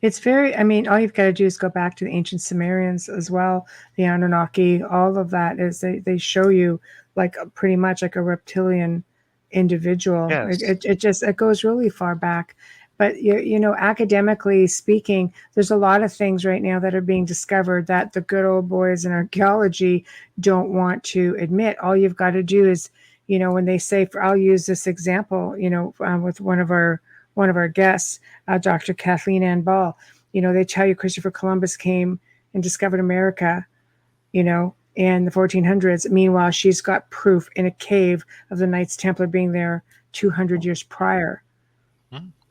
It's very, all you've got to do is go back to the ancient Sumerians as well, the Anunnaki, all of that is they show you like pretty much like a reptilian individual. Yes. It goes really far back. But, academically speaking, there's a lot of things right now that are being discovered that the good old boys in archaeology don't want to admit. All you've got to do is, when they say, I'll use this example, with one of our guests, Dr. Kathleen Ann Ball, they tell you Christopher Columbus came and discovered America, in the 1400s. Meanwhile, she's got proof in a cave of the Knights Templar being there 200 years prior.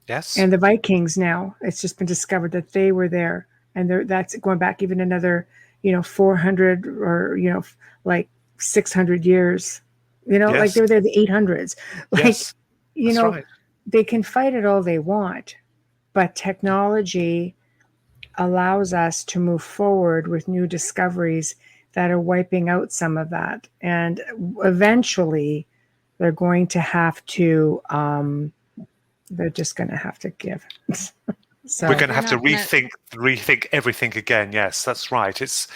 Yes. And the Vikings now, it's just been discovered that they were there. And that's going back even another, 400 or, like 600 years. Like they were there in the 800s. Like, right. They can fight it all they want. But technology allows us to move forward with new discoveries that are wiping out some of that. And eventually they're going to have to, they're just going to have to give. So we're going to have to rethink everything again. Yes, that's right. It's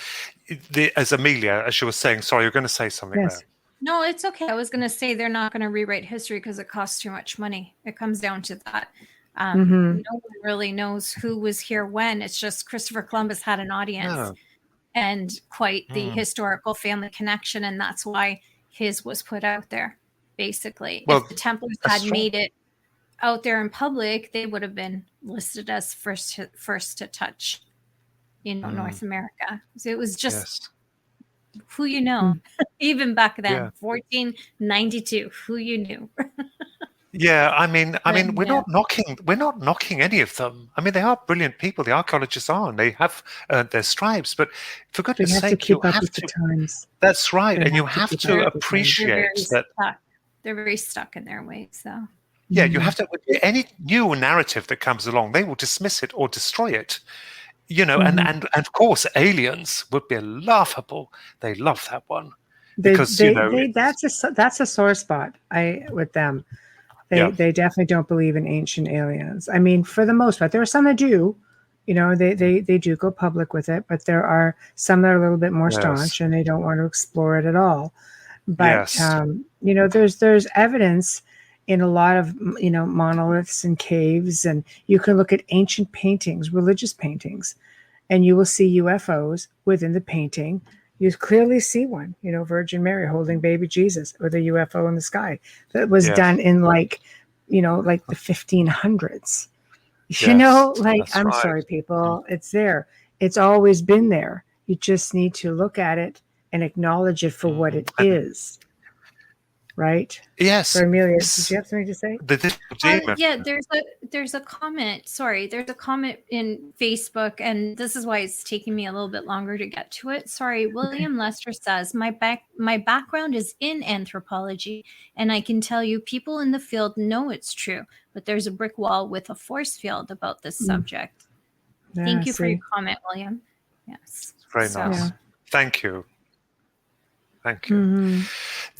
as Amelia, as you were saying, sorry, you're going to say something there. No, it's okay. I was going to say they're not going to rewrite history because it costs too much money. It comes down to that. No one really knows who was here when. It's just Christopher Columbus had an audience and quite the historical family connection. And that's why his was put out there, basically. Well, if the Templars had made it out there in public, they would have been listed as first to touch, North America. So it was just who you know, even back then, 1492, who you knew. Yeah, I mean, we're not knocking any of them. I mean, they are brilliant people. The archaeologists are, and they have earned their stripes. But for goodness' sake, you have to. Times. That's right, and you have to appreciate that. They're very stuck in their ways, so. Yeah, you have to. Any new narrative that comes along, they will dismiss it or destroy it. And of course, aliens would be laughable. They love that one because that's a sore spot. With them, they definitely don't believe in ancient aliens. I mean, for the most part, there are some that do. They do go public with it, but there are some that are a little bit more staunch and they don't want to explore it at all. But there's evidence in a lot of monoliths and caves, and you can look at ancient paintings, religious paintings, and you will see UFOs within the painting. You clearly see one, Virgin Mary holding baby Jesus with a UFO in the sky that was done in like the 1500s. I'm sorry, people, it's there. It's always been there. You just need to look at it and acknowledge it for what it is. Right? Yes. So Amelia, did you have something to say? There's a comment. Sorry, there's a comment in Facebook, and this is why it's taking me a little bit longer to get to it. Sorry, William Lester says, my background is in anthropology, and I can tell you people in the field know it's true, but there's a brick wall with a force field about this subject. Thank you for your comment, William. Yes. Very nice. Yeah. Thank you.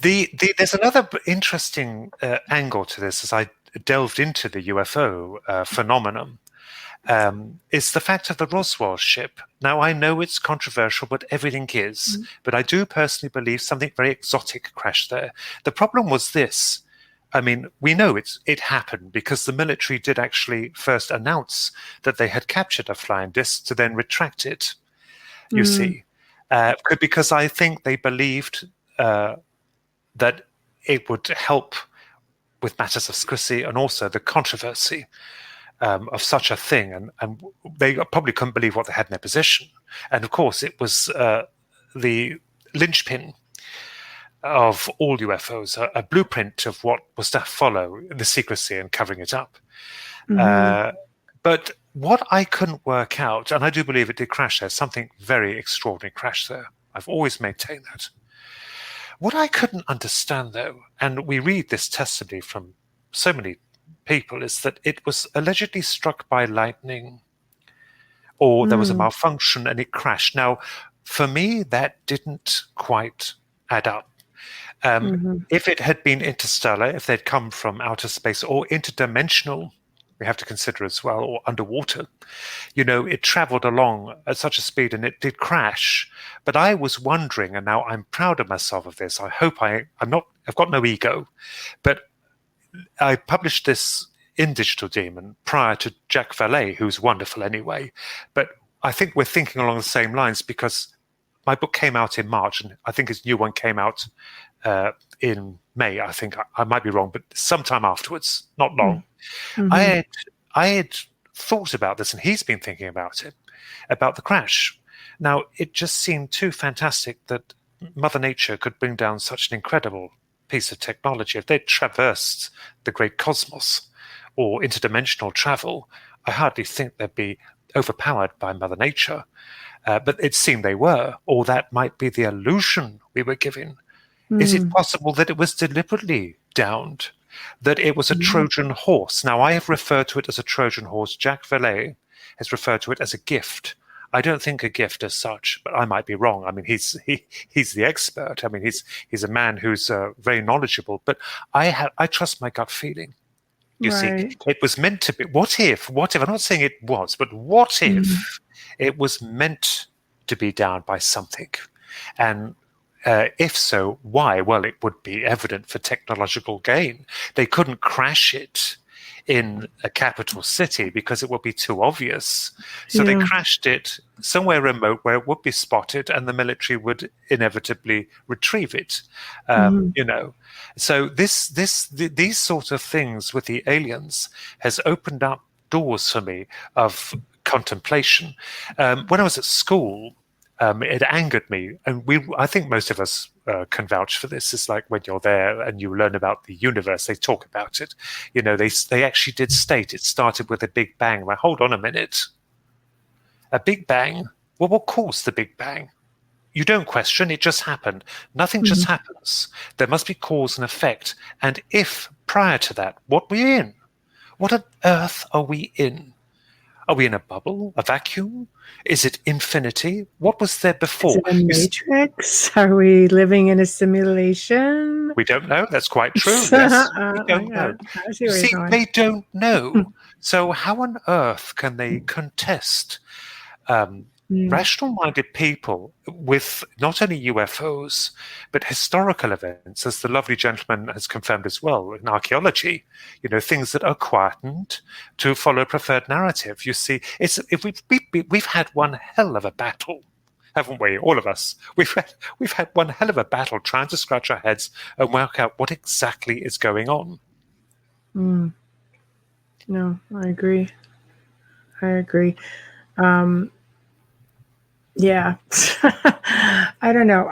There's another interesting angle to this as I delved into the UFO phenomenon. Is the fact of the Roswell ship. Now, I know it's controversial, but everything is. But I do personally believe something very exotic crashed there. The problem was this. I mean, we know it happened because the military did actually first announce that they had captured a flying disc to then retract it, you see. Because I think they believed that it would help with matters of secrecy and also the controversy of such a thing. And they probably couldn't believe what they had in their possession. And of course, it was the linchpin of all UFOs, a blueprint of what was to follow the secrecy and covering it up. But what I couldn't work out, and I do believe it did crash there, something very extraordinary crashed there. I've always maintained that. What I couldn't understand, though, and we read this testimony from so many people, is that it was allegedly struck by lightning or there was a malfunction and it crashed. Now, for me, that didn't quite add up. If it had been interstellar, if they'd come from outer space or interdimensional, we have to consider as well, or underwater, it traveled along at such a speed and it did crash. But I was wondering, and now I'm proud of myself of this. I hope I've got no ego, but I published this in Digital Demon prior to Jack Valet, who's wonderful anyway. But I think we're thinking along the same lines because my book came out in March and I think his new one came out in May. I think I might be wrong, but sometime afterwards, not long. I had thought about this, and he's been thinking about it, about the crash. Now, it just seemed too fantastic that Mother Nature could bring down such an incredible piece of technology. If they'd traversed the great cosmos or interdimensional travel, I hardly think they'd be overpowered by Mother Nature. But it seemed they were, or that might be the illusion we were given. Is it possible that it was deliberately downed? That it was a Trojan horse? Now, I have referred to it as a Trojan horse. Jack Valet has referred to it as a gift. I don't think a gift as such, but I might be wrong. I mean, he's the expert. I mean, he's a man who's very knowledgeable. But I trust my gut feeling. You see, it was meant to be. What if? I'm not saying it was, but what if it was meant to be down by something? And if so, why? Well, it would be evident for technological gain. They couldn't crash it in a capital city because it would be too obvious. So they crashed it somewhere remote where it would be spotted and the military would inevitably retrieve it. You know, so these sort of things with the aliens has opened up doors for me of contemplation. When I was at school, it angered me, and I think most of us can vouch for this. It's like when you're there and you learn about the universe, they talk about it. You know, they actually did state it started with a Big Bang. Like, hold on a minute, a Big Bang? Well, what caused the Big Bang? You don't question, it just happened. Nothing just happens. There must be cause and effect. And if prior to that, what were we in? What on earth are we in? Are we in a bubble, a vacuum? Is it infinity? What was there before? Is it a matrix? Are we living in a simulation? We don't know. That's quite true. Yes, we don't know. See, they don't know. So how on earth can they contest rational-minded people with not only UFOs, but historical events, as the lovely gentleman has confirmed as well, in archaeology, you know, things that are quietened to follow a preferred narrative. You see, we've had one hell of a battle, haven't we? All of us. We've had one hell of a battle trying to scratch our heads and work out what exactly is going on. No, I agree. Yeah. I don't know.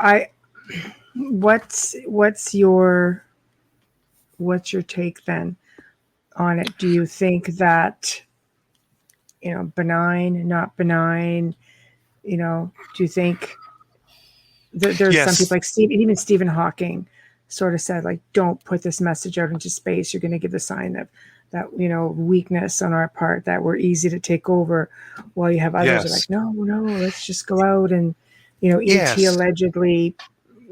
What's your take then on it? Do you think that, you know, benign, not benign, you know, do you think that there's some people like even Stephen Hawking sort of said, like, don't put this message out into space. You're going to give the sign of that, you know, weakness on our part, that we're easy to take over, while you have others who are like, no, let's just go out. And, you know, ET allegedly,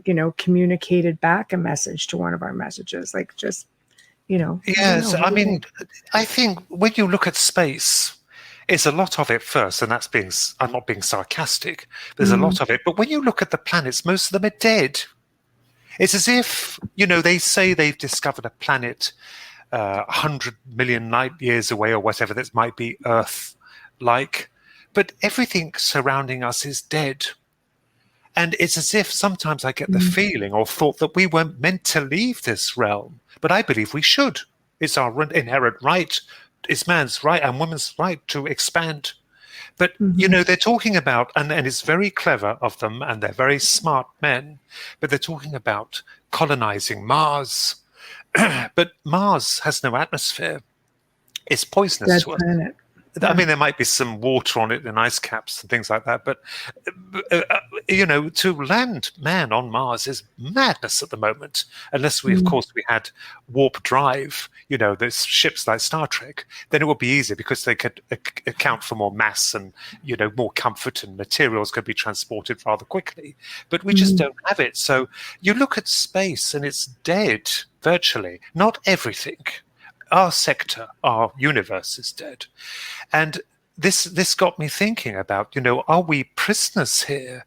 you know, communicated back a message to one of our messages, like, just, you know. Yes, I mean, I think when you look at space, it's a lot of it first, and I'm not being sarcastic, there's a lot of it. But when you look at the planets, most of them are dead. It's as if, you know, they say they've discovered a planet 100 million light years away or whatever that might be Earth-like, but everything surrounding us is dead. And it's as if sometimes I get the feeling or thought that we weren't meant to leave this realm, but I believe we should. It's our inherent right. It's man's right and woman's right to expand. But, you know, they're talking about, and it's very clever of them, and they're very smart men, but they're talking about colonizing Mars. But Mars has no atmosphere. It's poisonous to us. Planet. I mean, there might be some water on it and ice caps and things like that. But, you know, to land man on Mars is madness at the moment. Unless we, of course, we had warp drive, you know, there's ships like Star Trek, then it would be easier because they could account for more mass and, you know, more comfort, and materials could be transported rather quickly. But we just don't have it. So you look at space and it's dead, virtually. Not everything. Our sector, our universe is dead. And this got me thinking about, you know, are we prisoners here?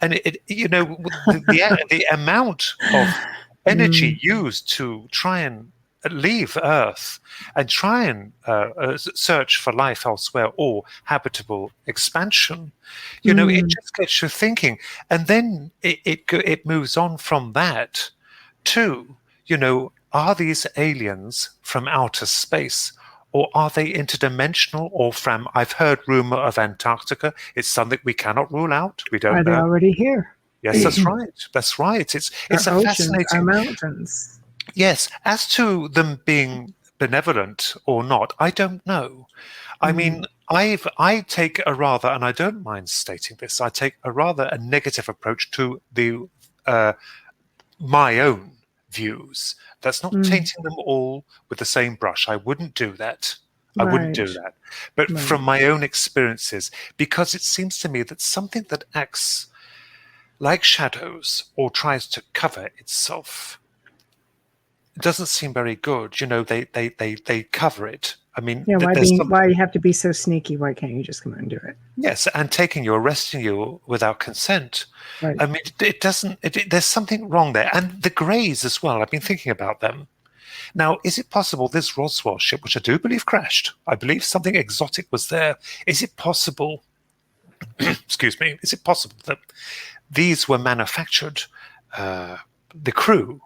And, you know, the amount of energy used to try and leave Earth and try and search for life elsewhere or habitable expansion, you know, it just gets you thinking. And then it moves on from that to, you know, are these aliens from outer space, or are they interdimensional, or from, I've heard rumor of Antarctica. It's something we cannot rule out. We don't know. Are they already here? Yes, that's right. That's right. It's a fascinating. Our mountains. Yes. As to them being benevolent or not, I don't know. I mean, I take a rather, and I don't mind stating this, I take a negative approach to the my own views. That's not tainting them all with the same brush. I wouldn't do that. I wouldn't do Right. that. But from my own experiences, because it seems to me that something that acts like shadows or tries to cover itself doesn't seem very good. You know, they cover it. I mean, Yeah, there's why you have to be so sneaky? Why can't you just come out and do it? yes, and arresting you without consent. Right. I mean, it doesn't. There's something wrong there, and the Greys as well. I've been thinking about them. Now, is it possible this Roswell ship, which I do believe crashed, I believe something exotic was there. Is it possible? Excuse me. Is it possible that these were manufactured? The crew,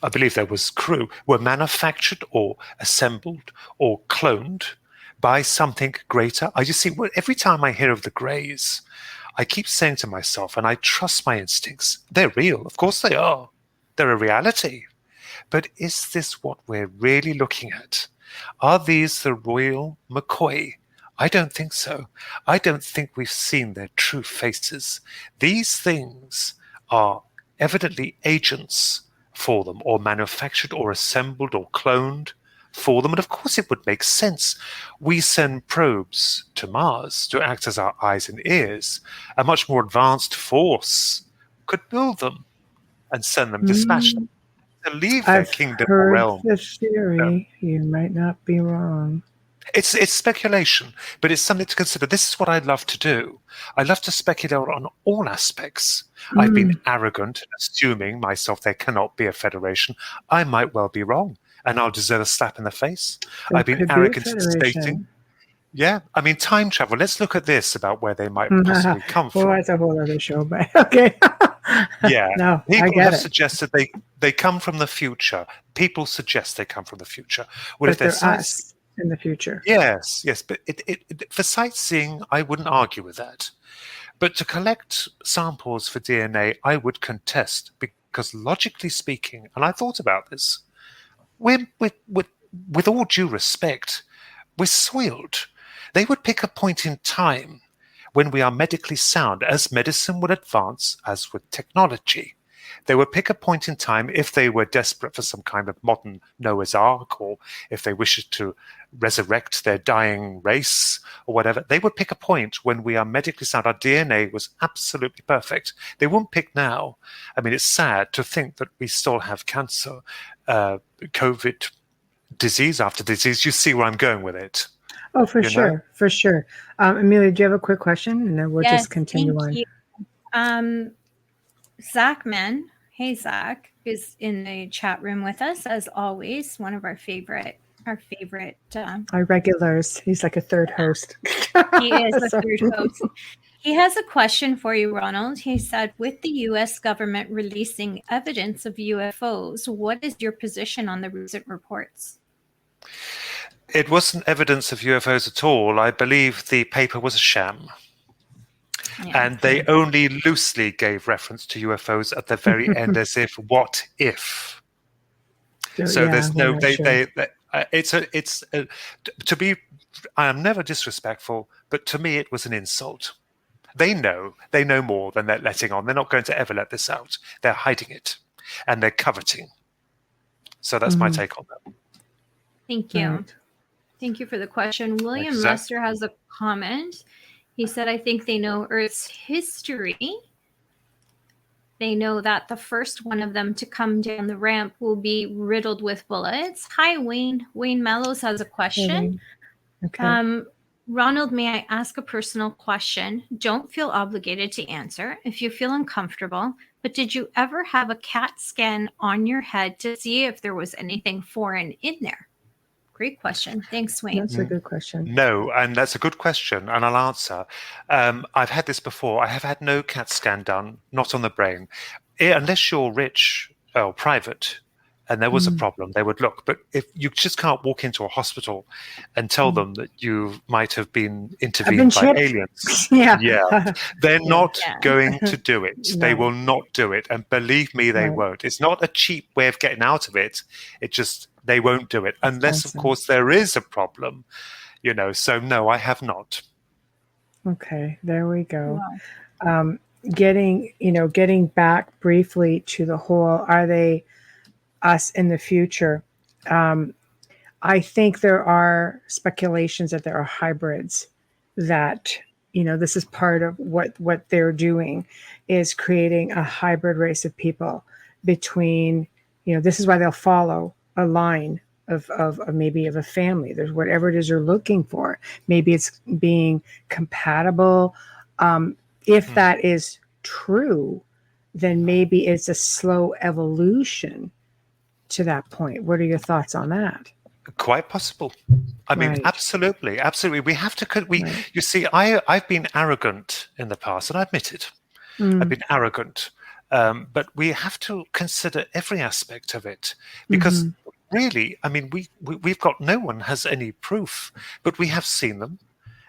I believe there was crew, were manufactured or assembled or cloned by something greater. I just see every time I hear of the Greys, I keep saying to myself, and I trust my instincts, they're real. Of course they are. They're a reality. But is this what we're really looking at? Are these the Royal McCoy? I don't think so. I don't think we've seen their true faces. These things are evidently agents for them, or manufactured or assembled or cloned for them. And of course it would make sense. We send probes to Mars to act as our eyes and ears. A much more advanced force could build them and send them, dispatch them to leave their kingdom or realm. I've heard the theory. You might not be wrong. It's speculation, but it's something to consider. This is what I love to do. I love to speculate on all aspects. I've been arrogant in assuming myself there cannot be a federation. I might well be wrong, and I'll deserve a slap in the face. I've been arrogant in stating. Yeah, I mean, time travel. Let's look at this about where they might possibly come from. Well, that's a whole other show, but okay. Yeah, no, people have suggested they come from the future. People suggest they come from the future. Well, but they're us in the future. Yes, but for sightseeing, I wouldn't argue with that. But to collect samples for DNA, I would contest, because logically speaking, and I thought about this, with all due respect, we're soiled. They would pick a point in time when we are medically sound, as medicine would advance, as with technology. They would pick a point in time if they were desperate for some kind of modern Noah's Ark, or if they wished to resurrect their dying race or whatever. They would pick a point when we are medically sound. Our DNA was absolutely perfect. They won't pick now. I mean, it's sad to think that we still have cancer, COVID, disease after disease. You see where I'm going with it. Oh, for sure. Amelia, do you have a quick question? And then we'll just continue on. You. Zachman, hey Zach, is in the chat room with us as always. One of our favorite. Our regulars. He's like a third host. He is a third host. He has a question for you, Ronald. He said, with the U.S. government releasing evidence of UFOs, what is your position on the recent reports? It wasn't evidence of UFOs at all. I believe the paper was a sham. Yeah, and they only loosely gave reference to UFOs at the very end, as if, what if? So there's no, to be, I am never disrespectful, but to me it was an insult. They know more than they're letting on. They're not going to ever let this out. They're hiding it, and they're coveting. So that's my take on that. Thank you. Right. Thank you for the question. William Lester has a comment. He said, I think they know Earth's history. They know that the first one of them to come down the ramp will be riddled with bullets. Hi, Wayne. Wayne Mellows has a question. Okay. Ronald, may I ask a personal question? Don't feel obligated to answer if you feel uncomfortable, but did you ever have a CAT scan on your head to see if there was anything foreign in there? Great question. Thanks, Wayne. That's a good question. No, and that's a good question, and I'll answer. I've had this before. I have had no CAT scan done, not on the brain. Unless you're rich or private, and there was a problem, they would look. But if you just can't walk into a hospital and tell them that you might have been intervened by aliens. They're not going to do it. No. They will not do it. And believe me, they won't. It's not a cheap way of getting out of it. It just... They won't do it unless, of course, there is a problem, So, no, I have not. Okay, there we go. Wow. Getting back briefly to the whole, are they us in the future? I think there are speculations that there are hybrids that, this is part of what they're doing, is creating a hybrid race of people between, this is why they'll follow a line of maybe of a family. There's whatever it is you're looking for. Maybe it's being compatible. If that is true, then maybe it's a slow evolution to that point. What are your thoughts on that? Quite possible. I mean, absolutely. We have to. You see, I've been arrogant in the past, and I admit it. I've been arrogant, but we have to consider every aspect of it, because really, I mean, we've got, no one has any proof, but we have seen them.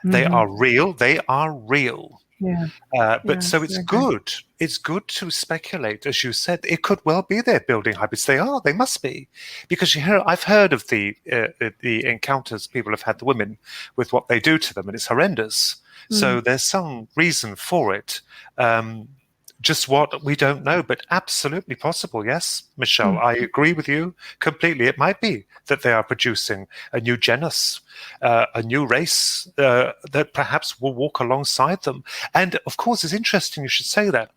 They are real. They are real. Yeah. So it's good. It's good to speculate, as you said. It could well be they're building hybrids. They are. They must be, because I've heard of the encounters people have had, the women, with what they do to them, and it's horrendous. So there's some reason for it. Just what we don't know, but absolutely possible. Yes, Michelle, I agree with you completely. It might be that they are producing a new genus, a new race that perhaps will walk alongside them. And of course, it's interesting you should say that,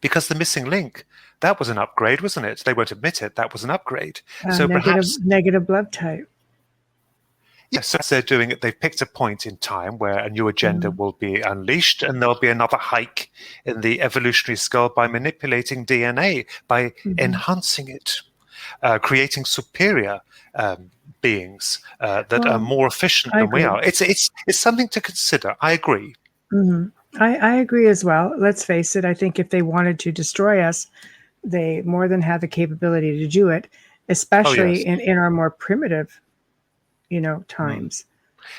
because the missing link, that was an upgrade, wasn't it? They won't admit it. That was an upgrade. So perhaps negative blood type. Yes, as they're doing it, they've picked a point in time where a new agenda will be unleashed, and there'll be another hike in the evolutionary scale by manipulating DNA, by enhancing it, creating superior beings that are more efficient than we are. It's something to consider. I agree. I agree as well. Let's face it. I think if they wanted to destroy us, they more than have the capability to do it, especially in our more primitive times.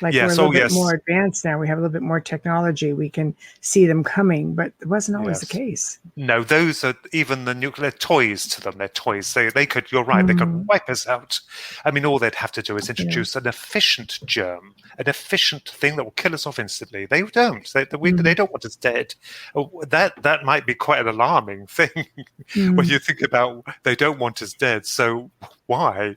Like we're a little bit more advanced now. We have a little bit more technology. We can see them coming, but it wasn't always the case. No, those are even the nuclear toys to them. They're toys. They could, you're right, they could wipe us out. I mean, all they'd have to do is introduce an efficient germ, an efficient thing that will kill us off instantly. They don't. They don't want us dead. That might be quite an alarming thing when you think about they don't want us dead. So why?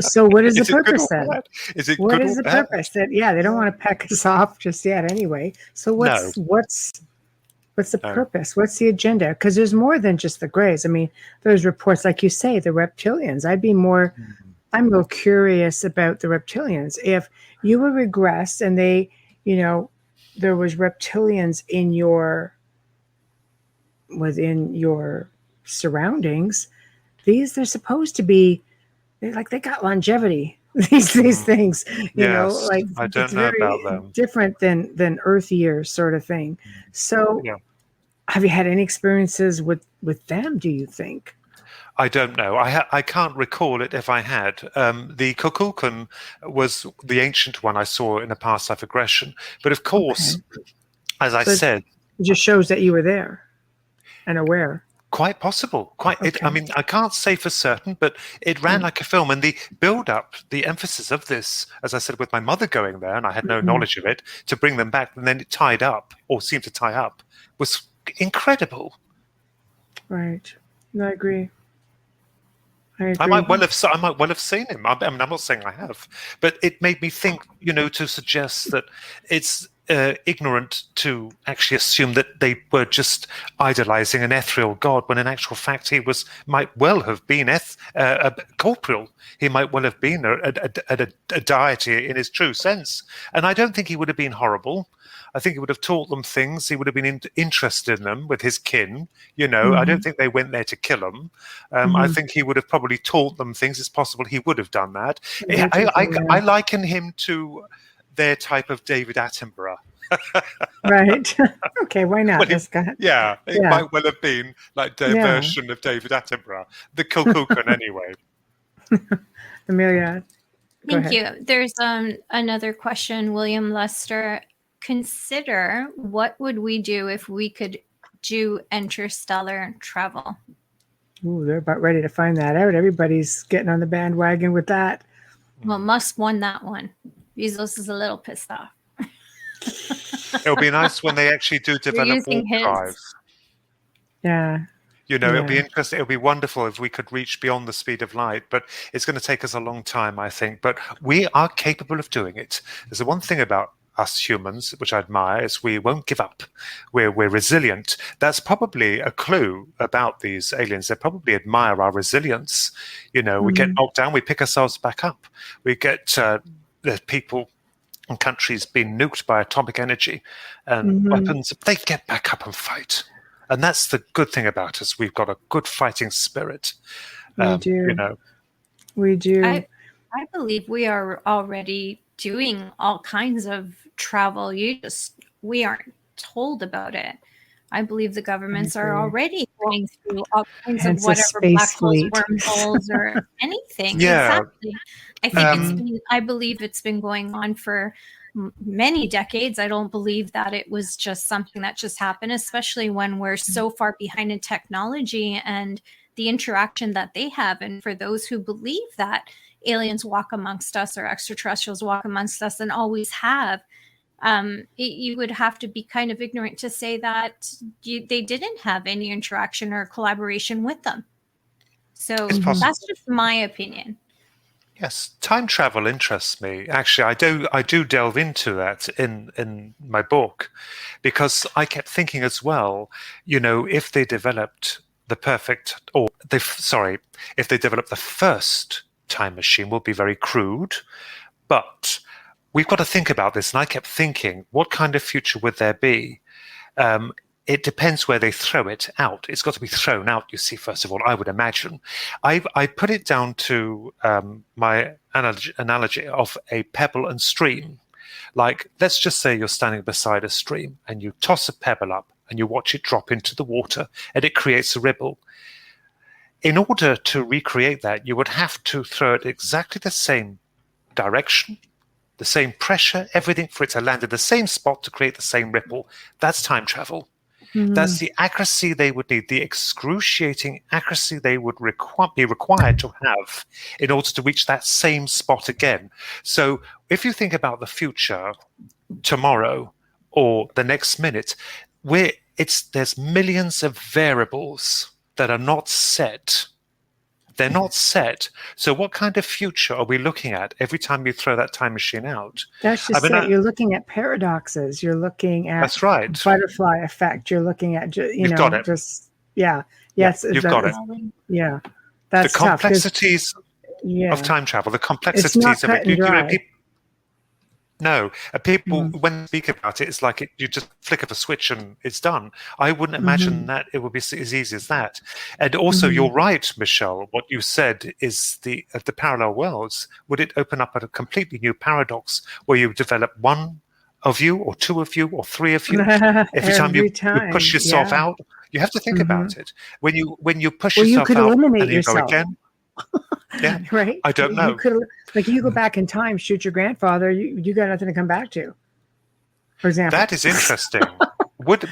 So what is the purpose then? Is it what good is or the bad? purpose? That they don't want to peck us off just yet anyway. So what's the purpose? What's the agenda? Because there's more than just the Greys. I mean, there's reports, like you say, the reptilians. I'm more curious about the reptilians. If you were regressed and they, there was reptilians within your surroundings, they're supposed to be, they got longevity. These things, I don't know about them. Different than Earth years, sort of thing. So, have you had any experiences with them? Do you think? I don't know. I can't recall it if I had. The Kukulkan was the ancient one I saw in a past life regression, but of course, as I said, it just shows that you were there and aware. Quite possible. I mean, I can't say for certain, but it ran like a film. And the build-up, the emphasis of this, as I said, with my mother going there, and I had no knowledge of it, to bring them back, and then it tied up, or seemed to tie up, was incredible. Right. No, I agree. I might well have seen him. I mean, I'm not saying I have, but it made me think, to suggest that it's ignorant to actually assume that they were just idolizing an ethereal god, when in actual fact he might well have been corporeal. He might well have been a deity in his true sense. And I don't think he would have been horrible. I think he would have taught them things. He would have been interested in them with his kin. I don't think they went there to kill them. I think he would have probably taught them things. It's possible he would have done that. I liken him to their type of David Attenborough. Right. Okay, why not? It might well have been like their version of David Attenborough. The Kukulkan, anyway. Amelia. Thank you. There's another question, William Lester. Consider, what would we do if we could do interstellar travel? Ooh, they're about ready to find that out. Everybody's getting on the bandwagon with that. Well, Musk won that one. Bezos is a little pissed off. It'll be nice when they actually do develop warp drive. Yeah. It'll be interesting. It'll be wonderful if we could reach beyond the speed of light, but it's going to take us a long time, I think. But we are capable of doing it. There's the one thing about us humans, which I admire, is we won't give up. We're resilient. That's probably a clue about these aliens. They probably admire our resilience. We get knocked down, we pick ourselves back up. We get the people and countries being nuked by atomic energy and weapons. They get back up and fight. And that's the good thing about us. We've got a good fighting spirit. We do. We do. I believe we are already doing all kinds of travel. We aren't told about it. I believe the governments are already going through all kinds of whatever black holes, wormholes, or anything. Yeah. Exactly. I believe it's been going on for many decades. I don't believe that it was just something that just happened, especially when we're so far behind in technology and the interaction that they have. And for those who believe that aliens walk amongst us or extraterrestrials walk amongst us and always have, you would have to be kind of ignorant to say that they didn't have any interaction or collaboration with them. So that's just my opinion. Yes, time travel interests me. Actually, I do delve into that in my book, because I kept thinking as well, if they developed if they developed the first time machine, will be very crude, but we've got to think about this. And I kept thinking, what kind of future would there be? It depends where they throw it out. It's got to be thrown out, you see, first of all, I would imagine. I put it down to my analogy of a pebble and stream. Like, let's just say you're standing beside a stream and you toss a pebble up and you watch it drop into the water and it creates a ripple. In order to recreate that, you would have to throw it exactly the same direction, the same pressure, everything, for it to land in the same spot to create the same ripple. That's time travel. That's the accuracy they would need, the excruciating accuracy they would be required to have in order to reach that same spot again. So if you think about the future, tomorrow or the next minute, there's millions of variables that are not set. They're not set. So what kind of future are we looking at every time you throw that time machine out? That's just it. You're looking at paradoxes. You're looking at that's right. Butterfly effect. You're looking at, You've got it. Just, yeah. Yes. You've got it. Yeah. That's the complexities of time travel, the complexities of it. People when they speak about it, it's like you just flick of a switch and it's done. I wouldn't imagine that it would be as easy as that. And also, you're right, Michelle. What you said is the parallel worlds. Would it open up at a completely new paradox where you develop one of you, or two of you, or three of you? Every time you push yourself out, you have to think about it. When you push yourself out and you go again. Yeah, right. I don't know. You go back in time, shoot your grandfather. You got nothing to come back to. For example, that is interesting. But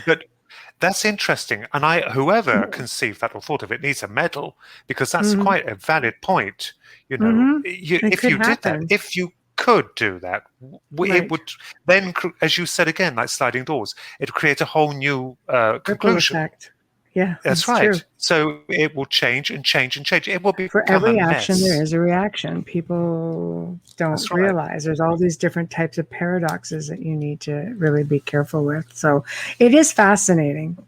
that's interesting. And whoever conceived that or thought of it needs a medal, because that's quite a valid point. If you did that, if you could do that, it would then, as you said again, like sliding doors, it would create a whole new conclusion. Effect. Yeah, that's right. True. So it will change and change and change. It will be for every action. There is a reaction. People don't realize there's all these different types of paradoxes that you need to really be careful with. So it is fascinating,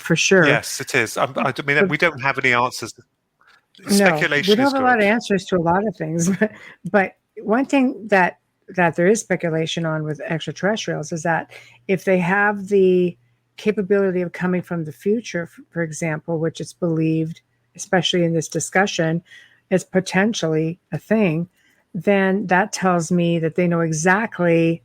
for sure. Yes, it is. I mean, we don't have any answers. Speculation. We don't have a lot of answers to a lot of things, but one thing that there is speculation on with extraterrestrials is that if they have the capability of coming from the future, for example, which is believed, especially in this discussion, is potentially a thing, then that tells me that they know exactly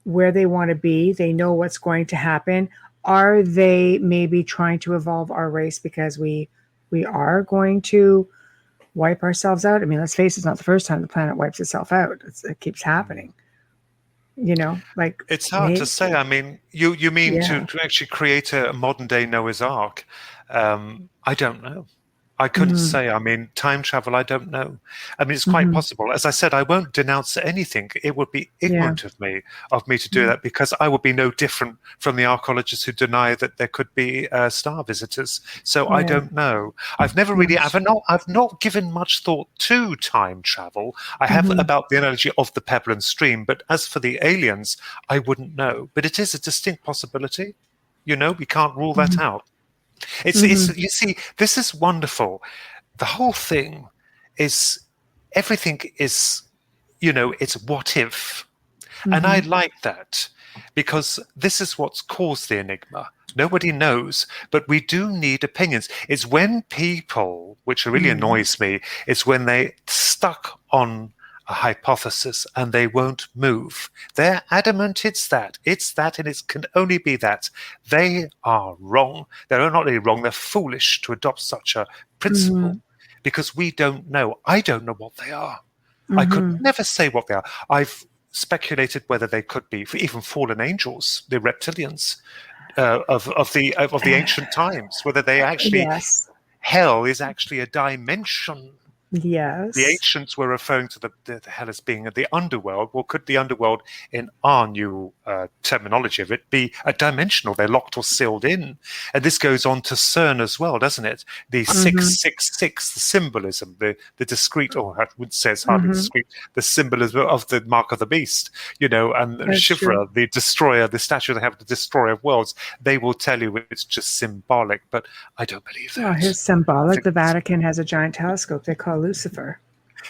where they want to be. They know what's going to happen. Are they maybe trying to evolve our race because we are going to wipe ourselves out? I mean, let's face it, it's not the first time the planet wipes itself out. It keeps happening. It's hard to say. I mean, you mean to actually create a modern day Noah's Ark? I don't know. I couldn't say. I mean, time travel, I don't know. I mean, it's quite possible. As I said, I won't denounce anything. It would be ignorant of me to do that, because I would be no different from the archaeologists who deny that there could be star visitors. So I don't know. I've never really, I've not given much thought to time travel. I have about the analogy of the pebble and stream, but as for the aliens, I wouldn't know. But it is a distinct possibility. You know, we can't rule that out. It's you see, this is wonderful. The whole thing is, everything is, you know, it's what if. And I like that, because this is what's caused the enigma. Nobody knows, but we do need opinions. It's when people, which really annoys me, it's when they stuck on a hypothesis and they won't move. They're adamant it's that, and it can only be that. They are wrong. They're not only wrong, they're foolish to adopt such a principle, because we don't know. I don't know what they are. I could never say what they are. I've speculated whether they could be even fallen angels, the reptilians of the ancient times, whether they actually, hell is actually a dimension. Yes. The ancients were referring to the hell as being the underworld. Well, could the underworld, in our new terminology of it, be a dimensional? They're locked or sealed in. And this goes on to CERN as well, doesn't it? The 666, the symbolism, the discrete, or I would say it's hardly discrete, the symbolism of the mark of the beast, you know, and Shivra, the destroyer, the statue they have, the destroyer of worlds, they will tell you it's just symbolic, but I don't believe that. Oh, here's symbolic. The Vatican has a giant telescope they call Lucifer.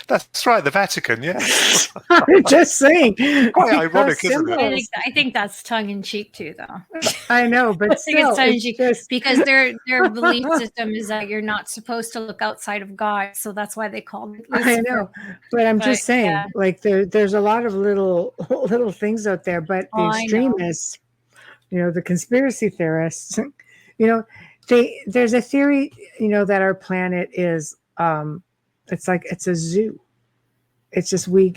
That's right, the Vatican, yes. I'm just saying. Quite ironic, isn't it? I think that's tongue-in-cheek too, though. I know, but I think it's tongue-in-cheek because their belief system is that you're not supposed to look outside of God, so that's why they call it Lucifer. I know, but I'm just saying, like there's a lot of little things out there, but the extremists, you know, the conspiracy theorists, you know, there's a theory, you know, that our planet is it's like it's a zoo. It's just we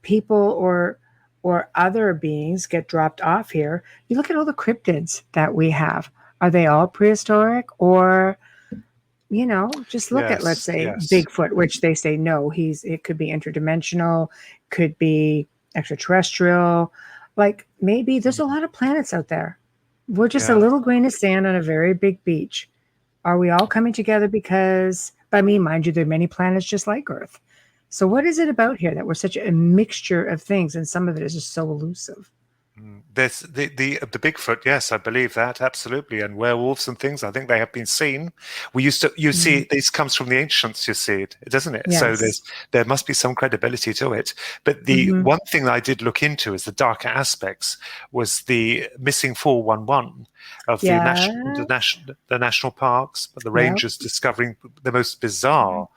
people or other beings get dropped off here. You look at all the cryptids that we have. Are they all prehistoric, or, you know, just look at, let's say, Bigfoot, which they say no, it could be interdimensional, could be extraterrestrial. Like, maybe there's a lot of planets out there. We're just a little grain of sand on a very big beach. Are we all coming together because, I mean, mind you, there are many planets just like Earth. So what is it about here that we're such a mixture of things, and some of it is just so elusive? There's the Bigfoot, yes, I believe that, absolutely, and werewolves and things. I think they have been seen. You see, this comes from the ancients. You see it, doesn't it? Yes. So there must be some credibility to it. But the one thing that I did look into is the darker aspects was the missing 411 of the national parks, but the rangers discovering the most bizarre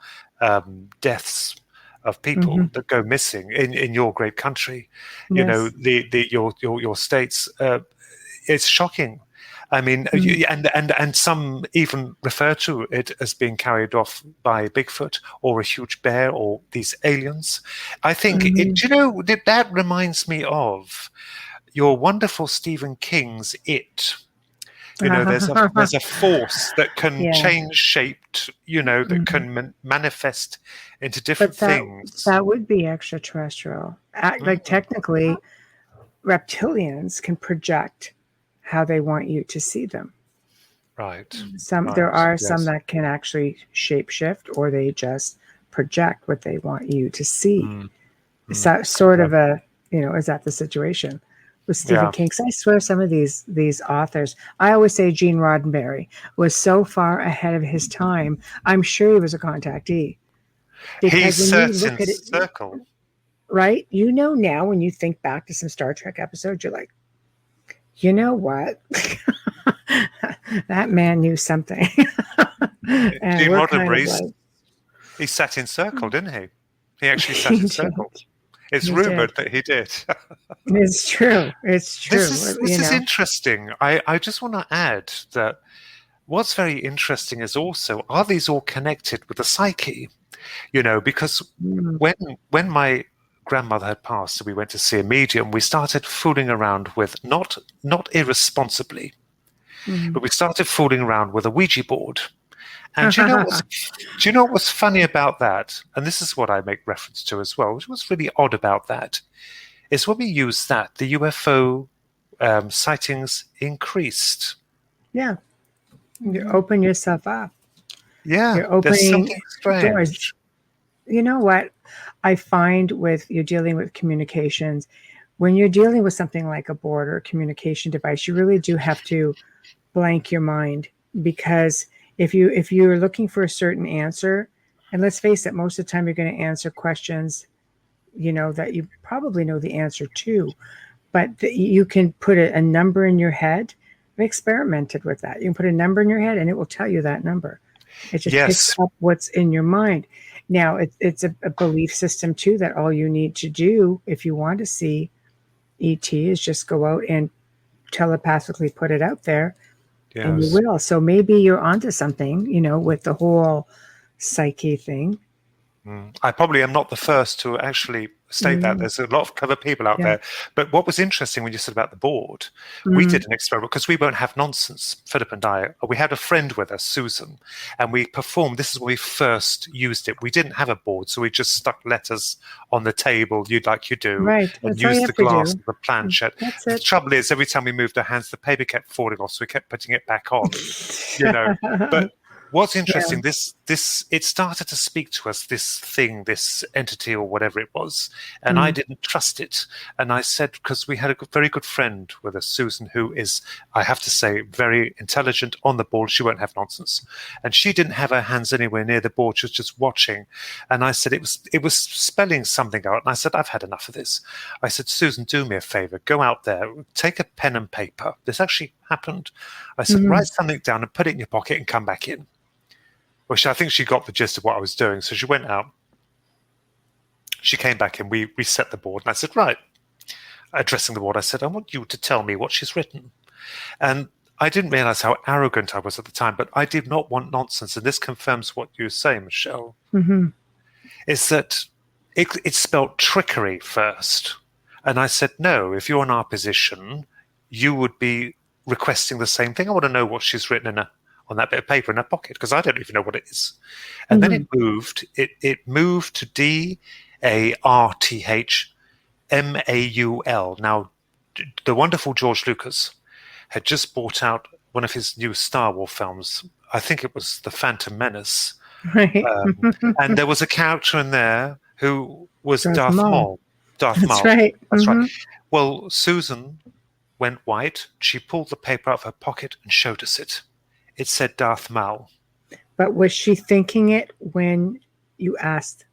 deaths of people that go missing in your great country. You know, your states. It's shocking. I mean, and some even refer to it as being carried off by Bigfoot or a huge bear or these aliens. I think you know, that reminds me of your wonderful Stephen King's It. You know, there's a force that can change shape, you know, that can manifest into different things. That would be extraterrestrial. Like, technically, reptilians can project how they want you to see them. Right. There are some that can actually shapeshift, or they just project what they want you to see. Is that sort of is that the situation with Stephen King? So I swear some of these authors, I always say Gene Roddenberry was so far ahead of his time. I'm sure he was a contactee. He's certain circle. Right? You know, now when you think back to some Star Trek episodes, you're like, you know what? That man knew something. Gene Roddenberry, he sat in circle, didn't he? He actually sat in circle. It's rumored that he did. It's true. It's true. This is interesting. I just want to add that what's very interesting is also, are these all connected with the psyche? You know, because when my grandmother had passed and we went to see a medium, we started fooling around with, not irresponsibly, but we started fooling around with a Ouija board. And do you know what's funny about that? And this is what I make reference to as well. What's really odd about that is when we use that, the UFO sightings increased. Yeah. You open yourself up. Yeah. You're opening there's something strange. doors. You know what I find with you're dealing with communications, when you're dealing with something like a board or a communication device, you really do have to blank your mind, because if you're looking for a certain answer, and let's face it, most of the time you're going to answer questions, that you probably know the answer to, but you can put a number in your head. I've experimented with that. You can put a number in your head and it will tell you that number. It just picks up what's in your mind. Now, it's a belief system, too, that all you need to do if you want to see ET is just go out and telepathically put it out there, and you will. So maybe you're onto something, with the whole psyche thing. I probably am not the first to actually state that. There's a lot of clever people out there. But what was interesting when you said about the board, we did an experiment because we won't have nonsense, Philip and I. We had a friend with us, Susan, and we performed. This is when we first used it. We didn't have a board, so we just stuck letters on the table, like you do, and used the glass of the planchette. The trouble is, every time we moved our hands, the paper kept falling off, so we kept putting it back on. But what's interesting, it started to speak to us, this thing, this entity or whatever it was, and I didn't trust it. And I said, because we had a very good friend with us, Susan, who is, I have to say, very intelligent on the board. She won't have nonsense. And she didn't have her hands anywhere near the board. She was just watching. And I said, it was spelling something out. And I said, I've had enough of this. I said, Susan, do me a favor. Go out there, take a pen and paper. This actually happened. I said, write something down and put it in your pocket and come back in. Well, I think she got the gist of what I was doing. So she went out. She came back and we set the board. And I said, right, addressing the board, I said, I want you to tell me what she's written. And I didn't realize how arrogant I was at the time, but I did not want nonsense. And this confirms what you say, Michelle, is that it spelled trickery first. And I said, no, if you're in our position, you would be requesting the same thing. I want to know what she's written on that bit of paper in her pocket, because I don't even know what it is. And then it moved to DARTHMAUL. Now, the wonderful George Lucas had just brought out one of his new Star Wars films. I think it was The Phantom Menace. Right. And there was a character in there who was Darth Maul. That's right. That's right. Well, Susan went white. She pulled the paper out of her pocket and showed us it. It said Darth Maul. But was she thinking it when you asked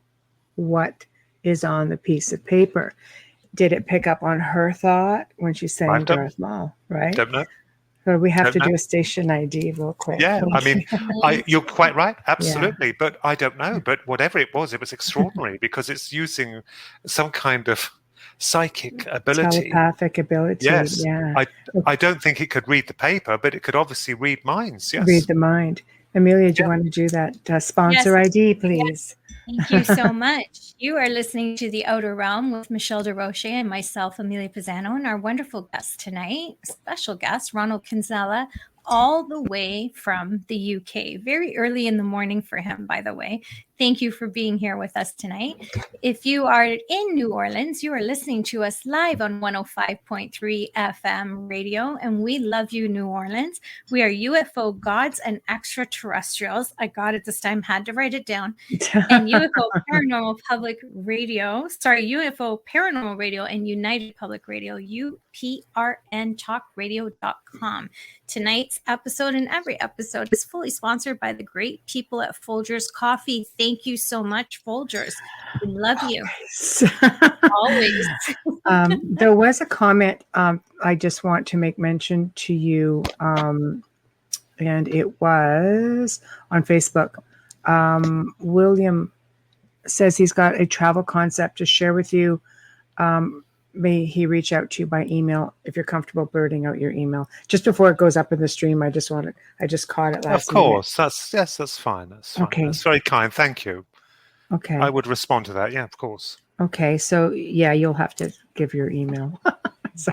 what is on the piece of paper? Did it pick up on her thought when she's saying Darth Maul, right? Don't know. So we have to do a station ID real quick. Yeah, I mean, you're quite right. Absolutely. Yeah. But I don't know. But whatever it was extraordinary because it's using some kind of psychic ability. Telepathic ability. Yes. Yeah. I don't think it could read the paper, but it could obviously read minds. Yes. Read the mind. Amelia, do you want to do that sponsor ID, please? Yes. Thank you so much. You are listening to The Outer Realm with Michelle Desrochers and myself, Amelia Pisano, and our wonderful guest tonight, special guest, Ronald Kinsella, all the way from the UK. Very early in the morning for him, by the way. Thank you for being here with us tonight. If you are in New Orleans, you are listening to us live on 105.3 FM radio, and we love you, New Orleans. We are UFO gods and extraterrestrials. I got it this time, had to write it down. And UFO Paranormal Public Radio, UFO Paranormal Radio and United Public Radio, UPRNtalkradio.com. Tonight's episode and every episode is fully sponsored by the great people at Folgers Coffee. Thank you so much, Folgers. We love you. Always. There was a comment I just want to make mention to you, and it was on Facebook. William says he's got a travel concept to share with you. May he reach out to you by email if you're comfortable blurting out your email. Just before it goes up in the stream, I just caught it last minute. Of course. That's fine. That's fine. Okay. That's very kind. Thank you. Okay. I would respond to that. Yeah, of course. Okay. So yeah, you'll have to give your email. So,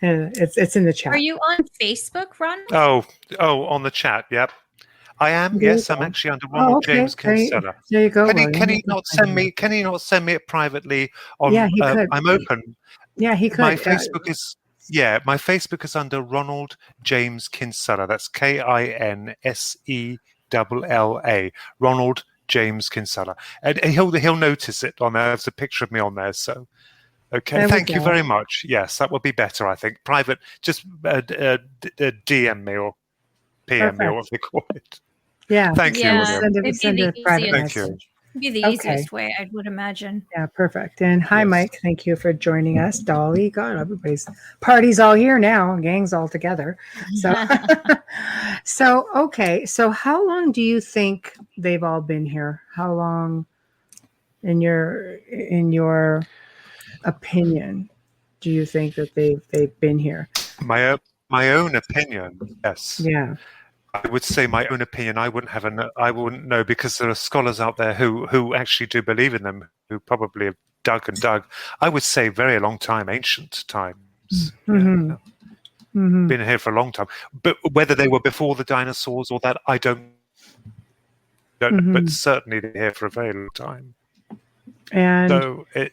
it's in the chat. Are you on Facebook, Ron? Oh, on the chat. Yep. I am. There you Yes, I'm go. actually under Oh, Ronald okay. James Great. Kinsella. There you go, Can William. he not send me? Can he not send me it privately? Yeah, On he could. I'm open. Yeah, he My could. Facebook is my Facebook is under Ronald James Kinsella. That's Kinsella. Ronald James Kinsella, and he'll notice it on there. There's a picture of me on there. So okay, thank you very much. Yes, that would be better. I think private, just DM me or PM me or what they call it. Yeah. Thank you, William. Send a private Thank you. message. Be the easiest way, I would imagine. Yeah, perfect. And hi, Mike. Thank you for joining us. Dolly, God, everybody's party's all here now. Gang's all together. So, okay. So, how long do you think they've all been here? How long, in your opinion, do you think that they've been here? My own opinion, yes. Yeah. I would say my own opinion. I wouldn't know, because there are scholars out there who actually do believe in them, who probably have dug and dug. I would say very long time, ancient times. Mm-hmm. Mm-hmm. Been here for a long time. But whether they were before the dinosaurs or that, I don't know. But certainly they're here for a very long time. And so do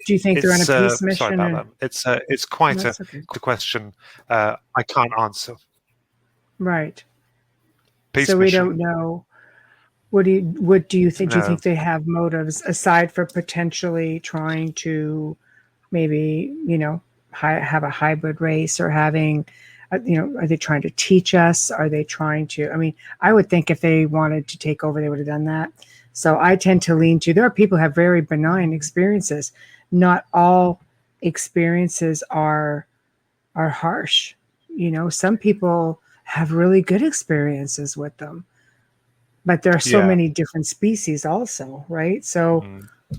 you think they're on a peace mission? Sorry about that. It's quite a question I can't answer. Right. Peace so mission. We don't know. What do you think? Do you think they have motives aside for potentially trying to maybe, have a hybrid race, or having, are they trying to teach us? Are they trying to, I would think if they wanted to take over, they would have done that. So I tend to lean to, there are people who have very benign experiences. Not all experiences are harsh. Some people have really good experiences with them, but there are so many different species also, right? So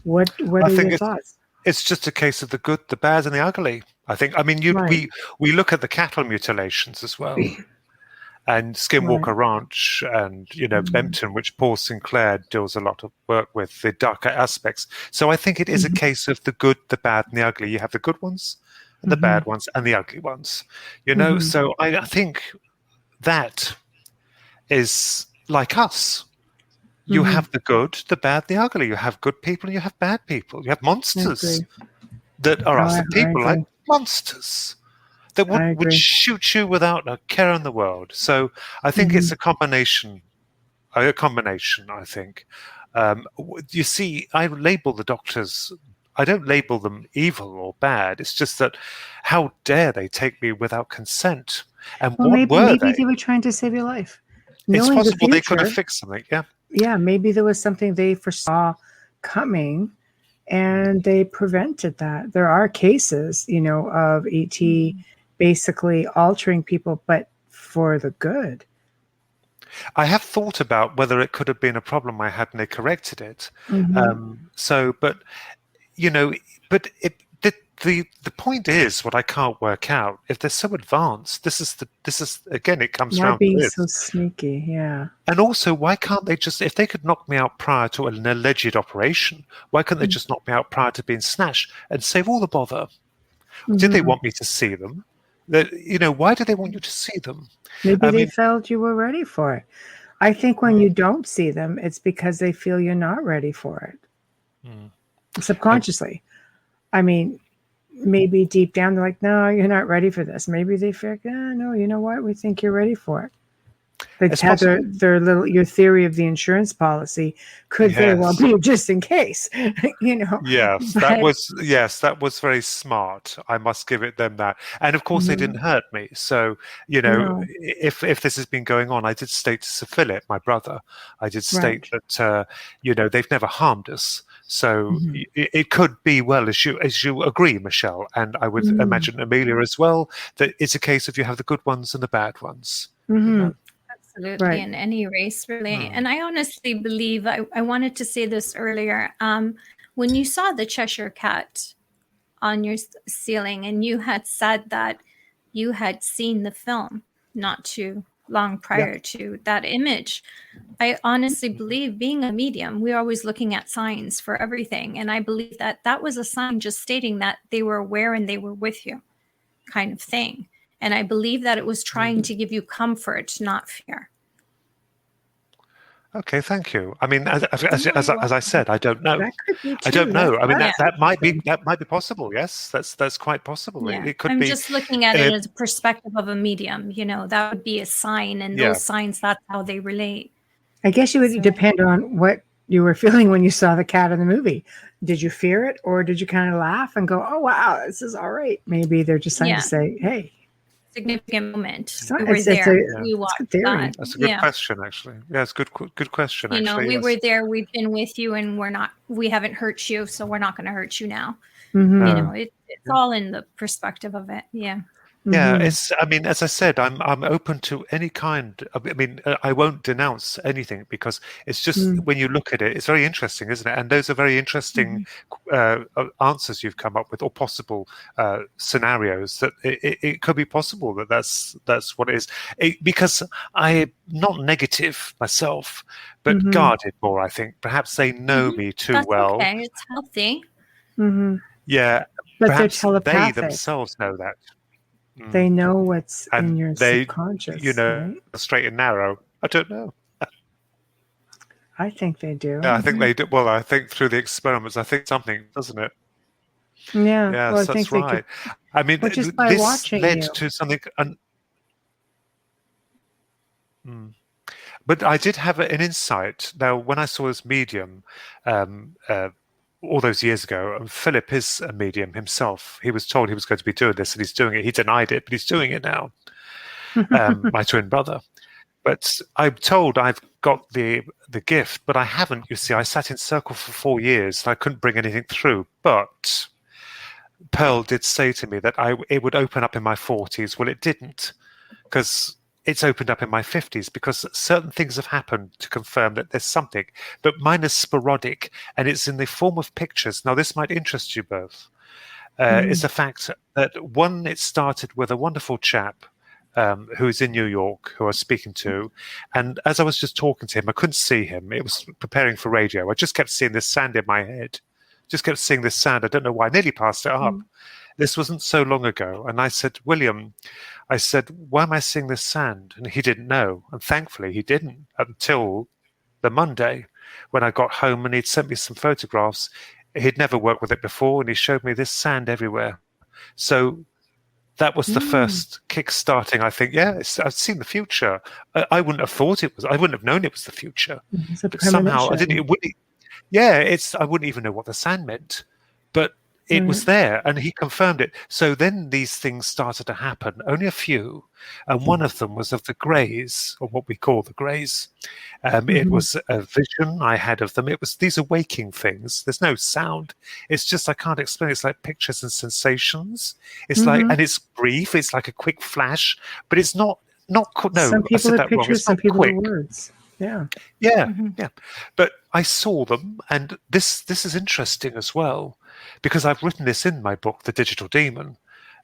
what are your thoughts? It's just a case of the good, the bad, and the ugly. I think. We look at the cattle mutilations as well, and Skinwalker Ranch, and Bempton, which Paul Sinclair does a lot of work with, the darker aspects. So I think it is a case of the good, the bad, and the ugly. You have the good ones, and the bad ones, and the ugly ones. So I think that is like us. You have the good, the bad, the ugly. You have good people and you have bad people. You have monsters that are us. People like monsters that would shoot you without a care in the world. So I think it's a combination. I think. You see, I label the doctors. I don't label them evil or bad. It's just that how dare they take me without consent? And maybe they were trying to save your life. It's possible they could have fixed something. Yeah, maybe there was something they foresaw coming, and they prevented that. There are cases, of ET basically altering people, but for the good. I have thought about whether it could have been a problem I had, and they corrected it. The point is, what I can't work out, if they're so advanced, this is again, it comes down to being this. So sneaky, yeah. And also, why can't they just, if they could knock me out prior to an alleged operation, why couldn't they just knock me out prior to being snatched and save all the bother? Did they want me to see them? Why do they want you to see them? Maybe they felt you were ready for it. I think when you don't see them, it's because they feel you're not ready for it. Subconsciously. Maybe deep down they're like, no, you're not ready for this. Maybe they feel, no, you know what? We think you're ready for it. They had your theory of the insurance policy could very well be just in case, Yes, that was very smart. I must give it them that. And of course, they didn't hurt me. So, if this has been going on, I did state to Sir Philip, my brother, I did state that, they've never harmed us. So it could be, well, as you agree, Michelle, and I would imagine Amelia as well, that it's a case of you have the good ones and the bad ones. Absolutely, in any race, really. And I honestly believe, I wanted to say this earlier, when you saw the Cheshire Cat on your ceiling and you had said that you had seen the film not too long prior to that image, I honestly believe, being a medium, we're always looking at signs for everything. And I believe that was a sign just stating that they were aware and they were with you, kind of thing. And I believe that it was trying to give you comfort, not fear. Okay, thank you. I mean, as I said, I don't know. That could be I don't too. know. I mean, Yeah. that might be possible. Yes, that's quite possible. Yeah. It could I'm be. just looking at it as a perspective of a medium. That would be a sign, and those signs, that's how they relate. I guess it would depend on what you were feeling when you saw the cat in the movie. Did you fear it, or did you kind of laugh and go, "Oh wow, this is all right"? Maybe they're just trying to say, "Hey." Significant moment. We were there. We watched that. That's a good question, actually. Yeah, it's a good question. Actually, we were there. We've been with you, and we haven't hurt you, so we're not going to hurt you now. Mm-hmm. It's all in the perspective of it. Yeah. Yeah, it's. I mean, as I said, I'm open to any kind. I mean, I won't denounce anything because it's just when you look at it, it's very interesting, isn't it? And those are very interesting answers you've come up with, or possible scenarios that it could be possible that that's what it is. Because I'm not negative myself, but guarded more. I think perhaps they know me too that's well. Okay, it's healthy. Yeah, but perhaps they're telepathic. they themselves know that. They know what's and in your subconscious. Right? Straight and narrow. I don't know. I think they do. Yeah, I think they do. Well, I think through the experiments, I think something, doesn't it? Yeah. Yeah, well, that's right. I mean, just by this watching led you. to something. But I did have an insight. Now, when I saw this medium, all those years ago, and Philip is a medium himself. He was told he was going to be doing this, and he's doing it. He denied it, but he's doing it now. My twin brother. But I'm told I've got the gift, but I haven't. You see, I sat in circle for 4 years, and I couldn't bring anything through. But Pearl did say to me that it would open up in my 40s. Well, it didn't, because it's opened up in my 50s, because certain things have happened to confirm that there's something, but mine is sporadic, and it's in the form of pictures. Now, this might interest you both. It's the fact that it started with a wonderful chap who's in New York, who I was speaking to, and as I was just talking to him, I couldn't see him. It was preparing for radio. I just kept seeing this sand in my head. Just kept seeing this sand. I don't know why. I nearly passed it up. This wasn't so long ago. And I said, William, why am I seeing this sand? And he didn't know. And thankfully, he didn't until the Monday when I got home and he'd sent me some photographs. He'd never worked with it before, and he showed me this sand everywhere. So that was the first kick-starting. I think, I've seen the future. I wouldn't have thought it was. I wouldn't have known it was the future. But somehow, I didn't. I wouldn't even know what the sand meant. But it was there, and he confirmed it. So then these things started to happen, only a few, and one of them was of the Greys, or what we call the Greys. It was a vision I had of them. These are waking things. There's no sound. It's just, I can't explain. It's like pictures and sensations. It's like, and it's brief. It's like a quick flash, but it's not. No, some people are pictures, some people are words. Yeah. But I saw them, and this is interesting as well, because I've written this in my book, The Digital Demon.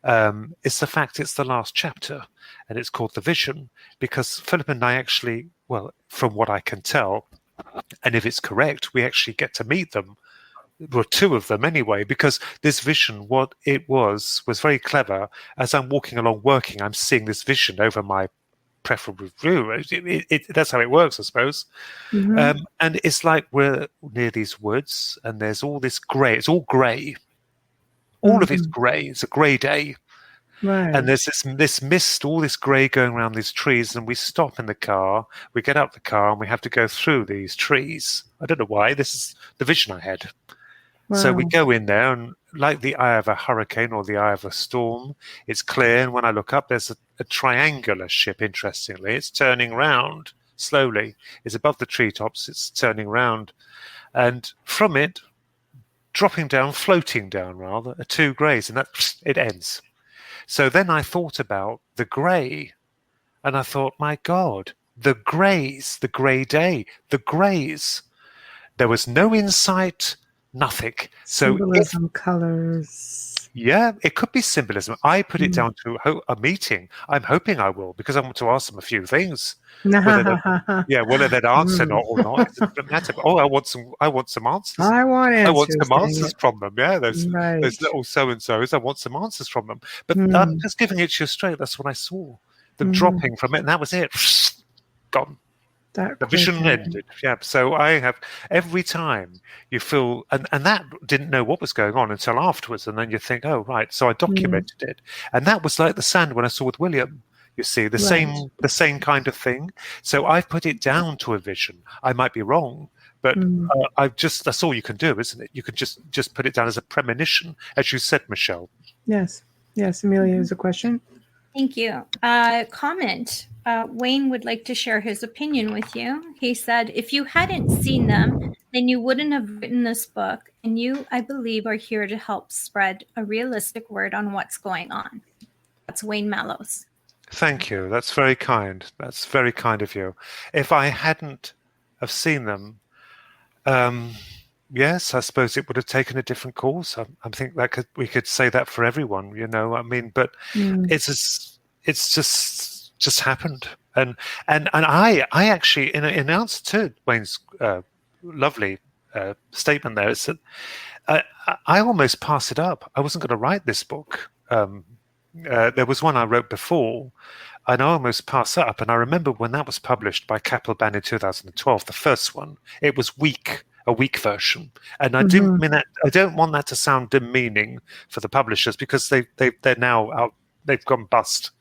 It's the fact it's the last chapter, and it's called The Vision, because Philip and I actually, well, from what I can tell, and if it's correct, we actually get to meet them. Well, two of them anyway, because this vision, what it was very clever. As I'm walking along working, I'm seeing this vision over my preferable view. That's how it works, I suppose. And it's like we're near these woods, and there's all this grey. It's all grey. All of it's grey. It's a grey day. Right. And there's this mist, all this grey going around these trees, and we stop in the car. We get out the car, and we have to go through these trees. I don't know why. This is the vision I had. Wow. So we go in there, and like the eye of a hurricane or the eye of a storm, it's clear. And when I look up, there's a triangular ship, interestingly. It's turning round slowly. It's above the treetops. It's turning round. And from it, floating down, rather, are two greys. And it ends. So then I thought about the grey. And I thought, my God, the greys, the grey day, the greys. There was no insight. Nothing. So symbolism, colors. Yeah, it could be symbolism. I put it down to a meeting. I'm hoping I will, because I want to ask them a few things. Whether they'd answer or not, it doesn't matter. Oh, I want some answers. I want some answers from them. Yeah, those little so and so's. I want some answers from them. But I'm just giving it to you straight. That's what I saw. Them dropping from it, and that was it. Gone. that the vision ended. Yeah. So I have every time you feel, and that didn't know what was going on until afterwards, and then you think, oh right. So I documented it, and that was like the sand when I saw with William. You see, the same kind of thing. So I've put it down to a vision. I might be wrong, but that's all you can do, isn't it? You can just put it down as a premonition, as you said, Michelle. Yes. Amelia has a question. Thank you. Comment. Wayne would like to share his opinion with you. He said, if you hadn't seen them, then you wouldn't have written this book. And you, I believe, are here to help spread a realistic word on what's going on. That's Wayne Mallows. Thank you. That's very kind. That's very kind of you. If I hadn't have seen them, yes, I suppose it would have taken a different course. I think that we could say that for everyone, you know. I mean, but it's just happened, and I actually, in answer to Wayne's lovely statement there, is that I almost passed it up. I wasn't going to write this book. There was one I wrote before, and I almost passed that up. And I remember when that was published by Capelban in 2012, the first one, it was a weak version. And I didn't mean that. I don't want that to sound demeaning for the publishers, because they're now out. They've gone bust.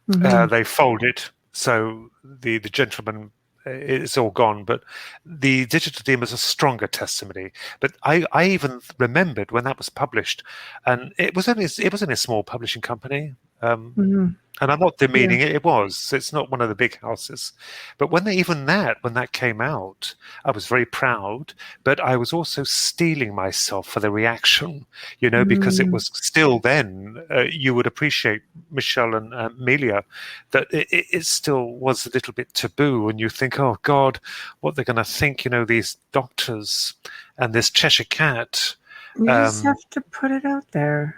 They folded. So the gentleman, it's all gone. But the Digital Demon is a stronger testimony. But I even remembered when that was published, and it was only a small publishing company. And I'm not demeaning it. It was. It's not one of the big houses. But when that came out, I was very proud. But I was also steeling myself for the reaction, you know, because it was still then. You would appreciate, Michelle and Amelia, that it still was a little bit taboo. And you think, oh God, what they're going to think, you know, these doctors and this Cheshire Cat. You just have to put it out there.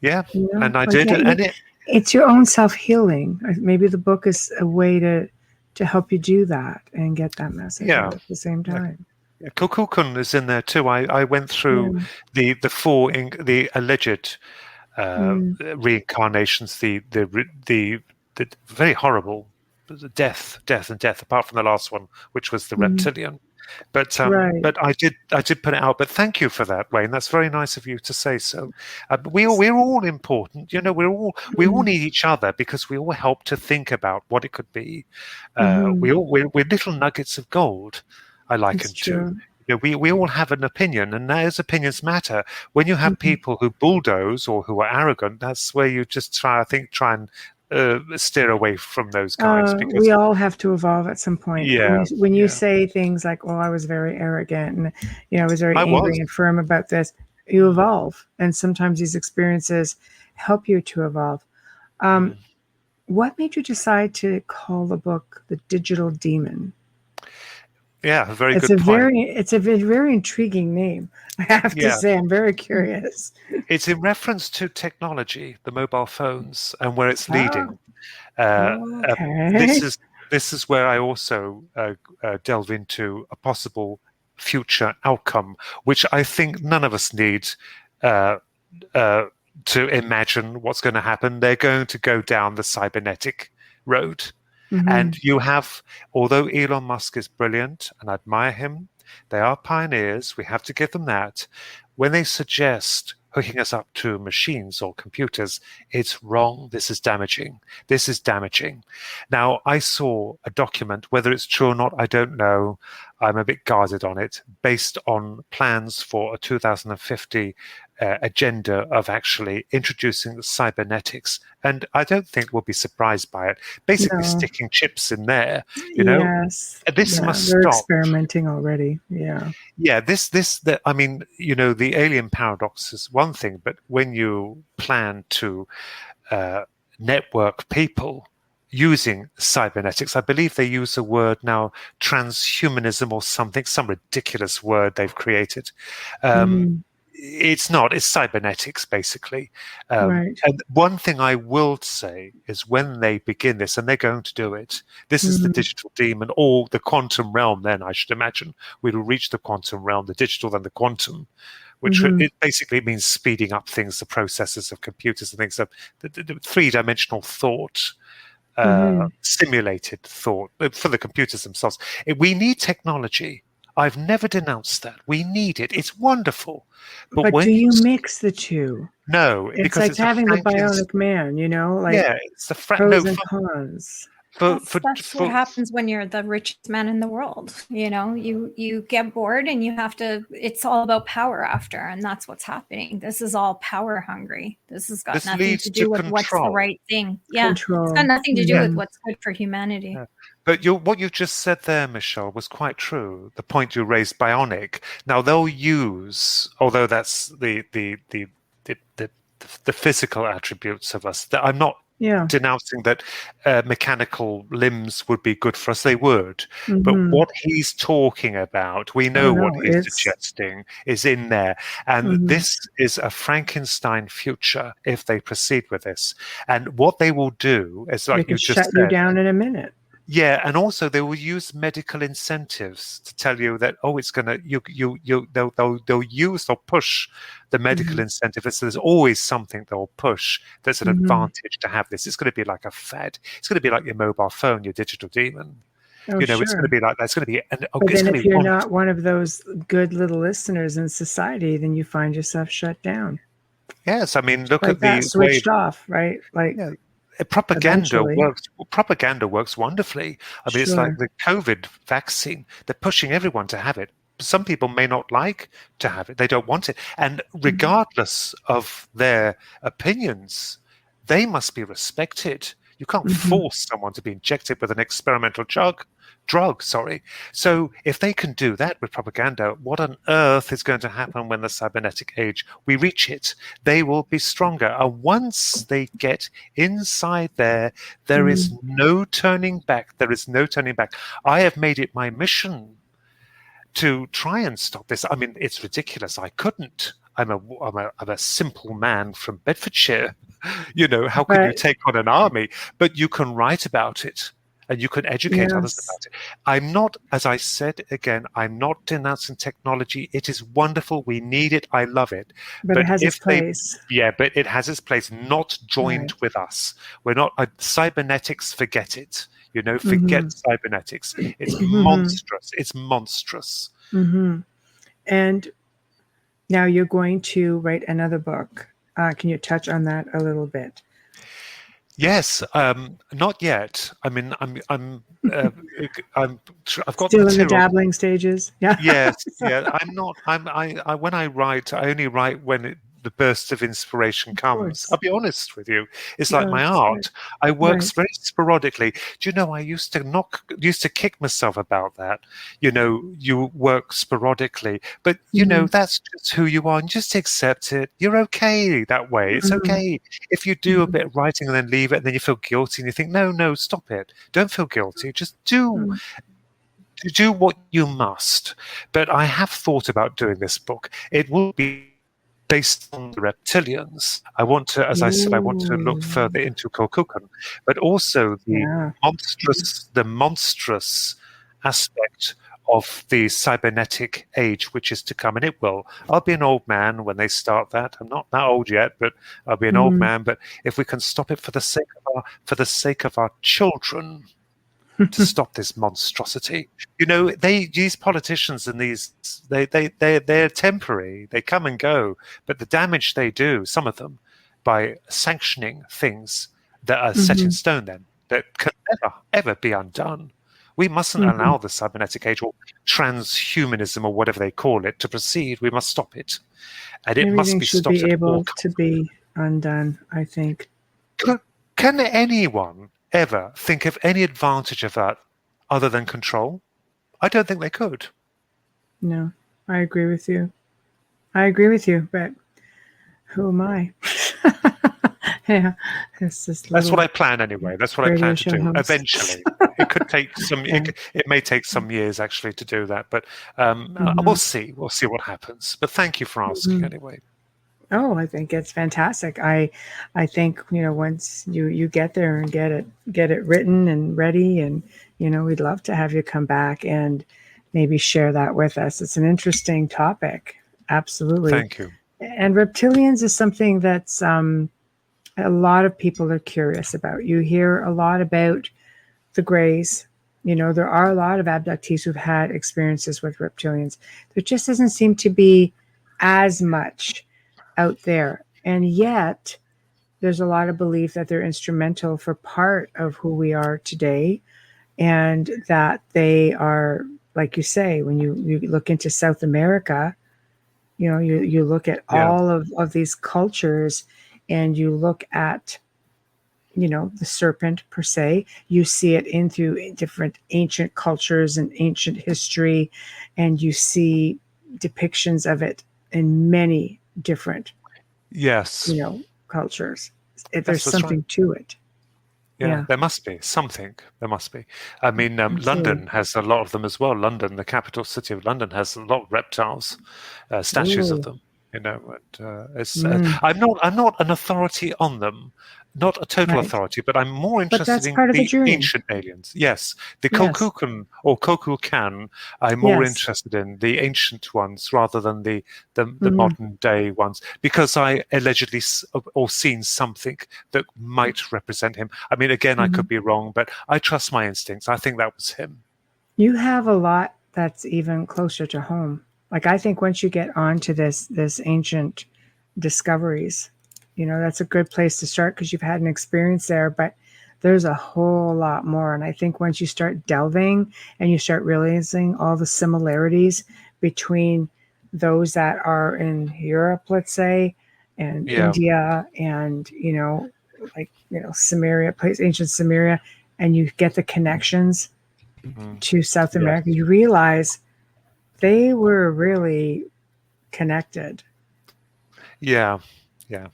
Yeah, you know? And I did, and it's your own self-healing. Maybe the book is a way to help you do that and get that message out at the same time. Yeah. Kukukun is in there too. I went through the alleged reincarnations, the very horrible death, apart from the last one, which was the reptilian. But I did put it out. But thank you for that, Wayne. That's very nice of you to say so. We're all important, you know. We all need each other, because we all help to think about what it could be. We're little nuggets of gold. I liken to. You know, we all have an opinion, and those opinions matter. When you have people who bulldoze or who are arrogant, that's where you just try and steer away from those guys. Because we all have to evolve at some point. Yeah. When you say things like, "Oh, I was very arrogant," and I was very angry and firm about this, you evolve, and sometimes these experiences help you to evolve. What made you decide to call the book "The Digital Demon"? Yeah, a very good point. It's a very intriguing name. I have to say, I'm very curious. It's in reference to technology, the mobile phones, and where it's leading. This is where I also delve into a possible future outcome, which I think none of us need to imagine what's going to happen. They're going to go down the cybernetic road. And you have, although Elon Musk is brilliant and I admire him, they are pioneers. We have to give them that. When they suggest hooking us up to machines or computers, it's wrong. This is damaging. Now, I saw a document, whether it's true or not, I don't know. I'm a bit guarded on it, based on plans for a 2050 agenda of actually introducing the cybernetics. And I don't think we'll be surprised by it. Basically sticking chips in there, you know. Yes. This must they're stop. Experimenting already. Yeah. Yeah, I mean, you know, the alien paradox is one thing, but when you plan to network people using cybernetics, I believe they use the word now, transhumanism or something, some ridiculous word they've created. It's not. It's cybernetics, basically. And one thing I will say is, when they begin this, and they're going to do it, this is the digital demon, or the quantum realm. Then I should imagine we will reach the quantum realm, the digital, then the quantum, which it basically means speeding up things, the processes of computers and things. The three-dimensional thought simulated thought for the computers themselves. We need technology. I've never denounced that. We need it. It's wonderful. But when do you mix the two? No, It's because like it's having the bionic man, it's the pros and cons. That's what happens when you're the richest man in the world. You get bored and it's all about power after, and that's what's happening. This is all power hungry. This has got nothing to do with what's the right thing. Yeah. Control. It's got nothing to do with what's good for humanity. Yeah. But what you just said there, Michelle, was quite true. The point you raised, bionic. Now they'll use, although that's the physical attributes of us. That I'm not denouncing that mechanical limbs would be good for us. They would. But what he's talking about, we know what he's suggesting is in there. And this is a Frankenstein future if they proceed with this. And what they will do is, like you just said, shut you down in a minute. Yeah, and also they will use medical incentives to tell you that it's gonna they'll push the medical incentive. So there's always something they'll push that's an advantage to have this. It's going to be like a fad. It's going to be like your mobile phone, your digital demon. It's going to be like that. It's going to be. But then if you're not one of those good little listeners in society, then you find yourself shut down. Yes, I mean, look at that the switched off, right? Propaganda works wonderfully. I mean, it's like the COVID vaccine. They're pushing everyone to have it. Some people may not like to have it. They don't want it. And regardless of their opinions, they must be respected. You can't force someone to be injected with an experimental drug. So if they can do that with propaganda, what on earth is going to happen when the cybernetic age, we reach it? They will be stronger. And once they get inside there is no turning back. There is no turning back. I have made it my mission to try and stop this. I mean, it's ridiculous. I couldn't. I'm a simple man from Bedfordshire. How can you take on an army? But you can write about it. And you can educate others about it. I'm not, as I said again, I'm not denouncing technology. It is wonderful. We need it. I love it. But it has its place. But it has its place, not joined with us. We're not, cybernetics, forget it. Forget cybernetics. It's monstrous. It's monstrous. And now you're going to write another book. Can you touch on that a little bit? Yes, not yet. I mean, I've got still in the dabbling stages. Yeah. Yes, yeah. I'm not. When I write, I only write when the burst of inspiration comes. I'll be honest with you. It's like my art. I work very sporadically. Do you know, I used to kick myself about that. You work sporadically, but that's just who you are, and just accept it. You're okay that way. It's okay. If you do a bit of writing and then leave it, and then you feel guilty and you think, no, stop it. Don't feel guilty. Just do what you must. But I have thought about doing this book. It will be based on the reptilians. I want to, as I said, I want to look further into Kokukun, but also the monstrous aspect of the cybernetic age which is to come, and it will. I'll be an old man when they start that. I'm not that old yet, but I'll be an old man. But if we can stop it for the sake of our children, to stop this monstrosity. These politicians and they're temporary. They come and go, but the damage they do, some of them, by sanctioning things that are set in stone, then that can ever be undone. We mustn't allow the cybernetic age or transhumanism or whatever they call it to proceed. We must stop it, and it must be stopped. Be able to be undone, I think. Can anyone ever think of any advantage of that other than control? I don't think they could. No, I agree with you. But who am I? That's what I plan anyway. That's what I plan to do. Host. Eventually, it could take some. It may take some years actually to do that, but we'll see. We'll see what happens. But thank you for asking anyway. Oh, I think it's fantastic. I think once you get there and get it written and ready, and we'd love to have you come back and maybe share that with us. It's an interesting topic. Absolutely. Thank you. And reptilians is something that's a lot of people are curious about. You hear a lot about the Greys. There are a lot of abductees who've had experiences with reptilians. There just doesn't seem to be as much out there. And yet, there's a lot of belief that they're instrumental for part of who we are today, and that they are, like you say, when you look into South America, you look at all of these cultures, and you look at, the serpent per se, you see it in through different ancient cultures and ancient history, and you see depictions of it in many different cultures. There's something to it. Yeah, there must be something. There must be. I mean, London has a lot of them as well. London, the capital city of London, has a lot of reptiles, statues of them. And I'm not an authority on them, not a total authority, but I'm more interested in the ancient aliens. Yes, the Kokukan or Kokukan. I'm more interested in the ancient ones rather than the modern day ones, because I allegedly or seen something that might represent him. I mean, again, I could be wrong, but I trust my instincts. I think that was him. You have a lot that's even closer to home. Like, I think once you get onto this ancient discoveries, that's a good place to start, because you've had an experience there, but there's a whole lot more. And I think once you start delving and you start realizing all the similarities between those that are in Europe, let's say, and India, and, Sumeria, ancient Sumeria, and you get the connections to South America, you realize they were really connected. Yeah.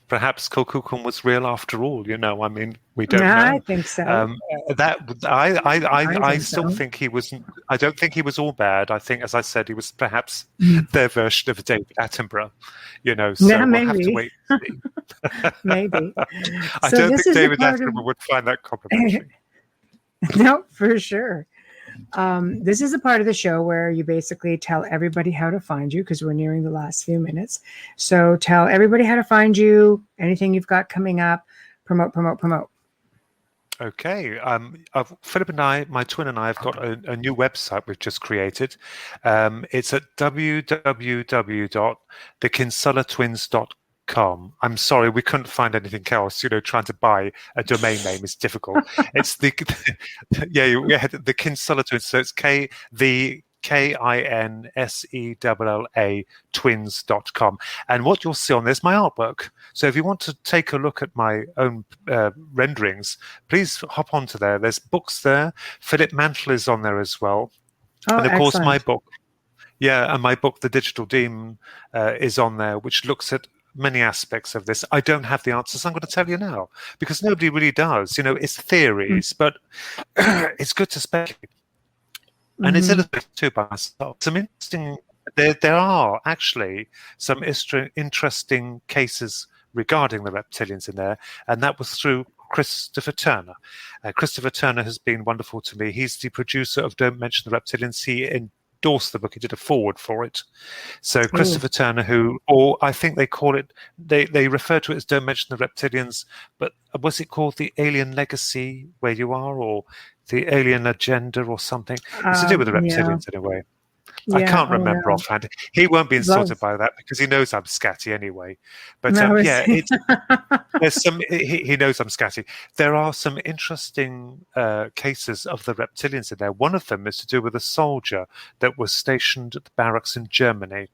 Perhaps Kokukan was real after all. I mean, we don't know. I think so. I still think he was. I don't think he was all bad. I think, as I said, he was perhaps their version of David Attenborough. So we'll have to wait and see. Maybe. I don't think David Attenborough would find that complimentary. No, for sure. This is a part of the show where you basically tell everybody how to find you, because we're nearing the last few minutes. So tell everybody how to find you, anything you've got coming up, promote. Okay. Philip and I, my twin and I, have got a new website we've just created. It's at www.thekinsellatwins.com. I'm sorry, we couldn't find anything else. Trying to buy a domain name is difficult. It's the Kinsella Twins. So it's KINSELLA twins.com. And what you'll see on there's my artwork. So if you want to take a look at my own renderings, please hop onto there. There's books there. Philip Mantle is on there as well. And of course, my book. Yeah, and my book, The Digital Demon, is on there, which looks at many aspects of this. I don't have the answers. I'm going to tell you now, because nobody really does. It's theories, but it's good to speculate. And it's illustrated too by myself. Some interesting. There are actually some interesting cases regarding the reptilians in there, and that was through Christopher Turner. Christopher Turner has been wonderful to me. He's the producer of Don't Mention the Reptilians. He endorsed the book. He did a foreword for it. So Christopher Turner, or I think they call it, they refer to it as Don't Mention the Reptilians, but was it called The Alien Legacy Where You Are, or The Alien Agenda, or something? It's to do with the reptilians in a way. I can't remember offhand. He won't be insulted by that, because he knows I'm scatty anyway. But there's some. He knows I'm scatty. There are some interesting cases of the reptilians in there. One of them is to do with a soldier that was stationed at the barracks in Germany.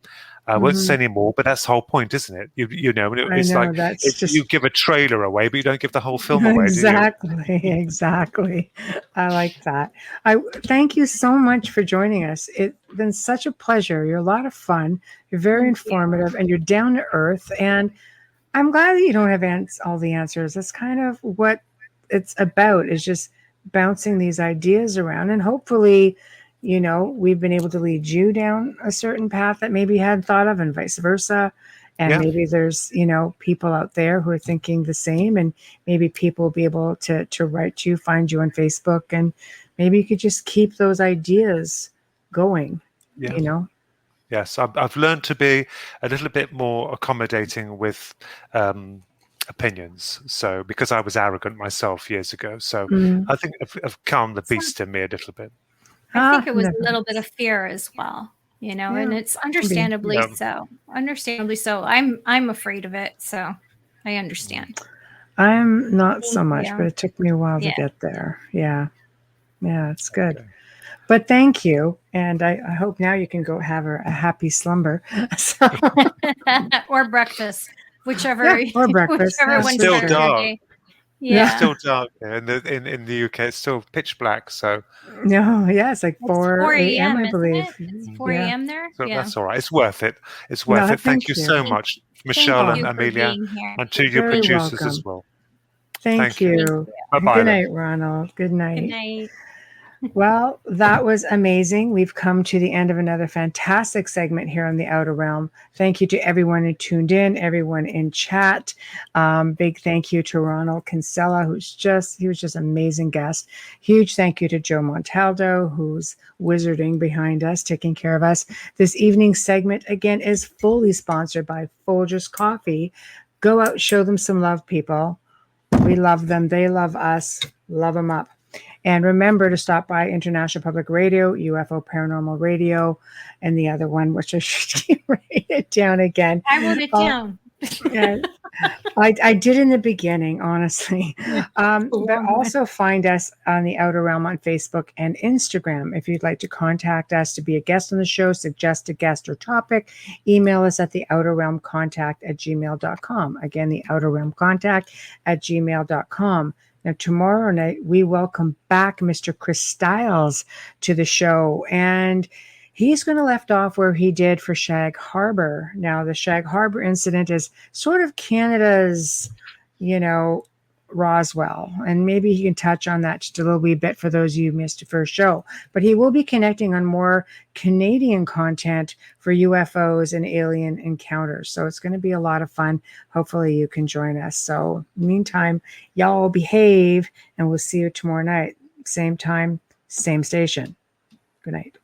I won't say any more, but that's the whole point, isn't it? It's you give a trailer away, but you don't give the whole film away. Exactly. I like that. I thank you so much for joining us. It's been such a pleasure. You're a lot of fun. You're very informative, and you're down to earth. And I'm glad that you don't have all the answers. That's kind of what it's about, is just bouncing these ideas around, and hopefully, we've been able to lead you down a certain path that maybe you hadn't thought of, and vice versa. And maybe there's, people out there who are thinking the same, and maybe people will be able to write you, find you on Facebook, and maybe you could just keep those ideas going, Yes, I've learned to be a little bit more accommodating with opinions. So because I was arrogant myself years ago, so I think I've calmed the beast in me a little bit. I think it was a little bit of fear as well, and it's understandably so. Understandably so. I'm afraid of it, so I understand. I'm not so much, but it took me a while to get there. Yeah, it's good. Okay. But thank you, and I hope now you can go have a happy slumber. So. Or breakfast, whichever. Or breakfast. Whichever one's still dark. Yeah, it's still dark in the UK. It's still pitch black. So it's like 4 a.m. I believe. It's 4 a.m. there. So that's all right. It's worth it. It's worth it. Thank you so much, Michelle and Amelia, and to your producers as well. Thank you. Bye-bye. Good night, Ronald. Good night. Good night. Well, that was amazing. We've come to the end of another fantastic segment here on the Outer Realm. Thank you to everyone who tuned in, everyone in chat. Big thank you to Ronald Kinsella, he was just an amazing guest. Huge thank you to Joe Montaldo, who's wizarding behind us, taking care of us. This evening's segment, again, is fully sponsored by Folgers Coffee. Go out, show them some love, people. We love them. They love us. Love them up. And remember to stop by International Public Radio, UFO Paranormal Radio, and the other one, which I should write it down again. I wrote it down. Yeah, I did in the beginning, honestly. But also find us on the Outer Realm on Facebook and Instagram. If you'd like to contact us to be a guest on the show, suggest a guest or topic, email us at theouterrealmcontact@gmail.com. Again, theouterrealmcontact@gmail.com. Now, tomorrow night, we welcome back Mr. Chris Stiles to the show, and he's going to left off where he did for Shag Harbor. Now, the Shag Harbor incident is sort of Canada's, Roswell, and maybe he can touch on that just a little wee bit for those of you who missed the first show. But he will be connecting on more Canadian content for UFOs and alien encounters. So it's going to be a lot of fun. Hopefully you can join us. So meantime, y'all behave, and we'll see you tomorrow night. Same time, same station. Good night.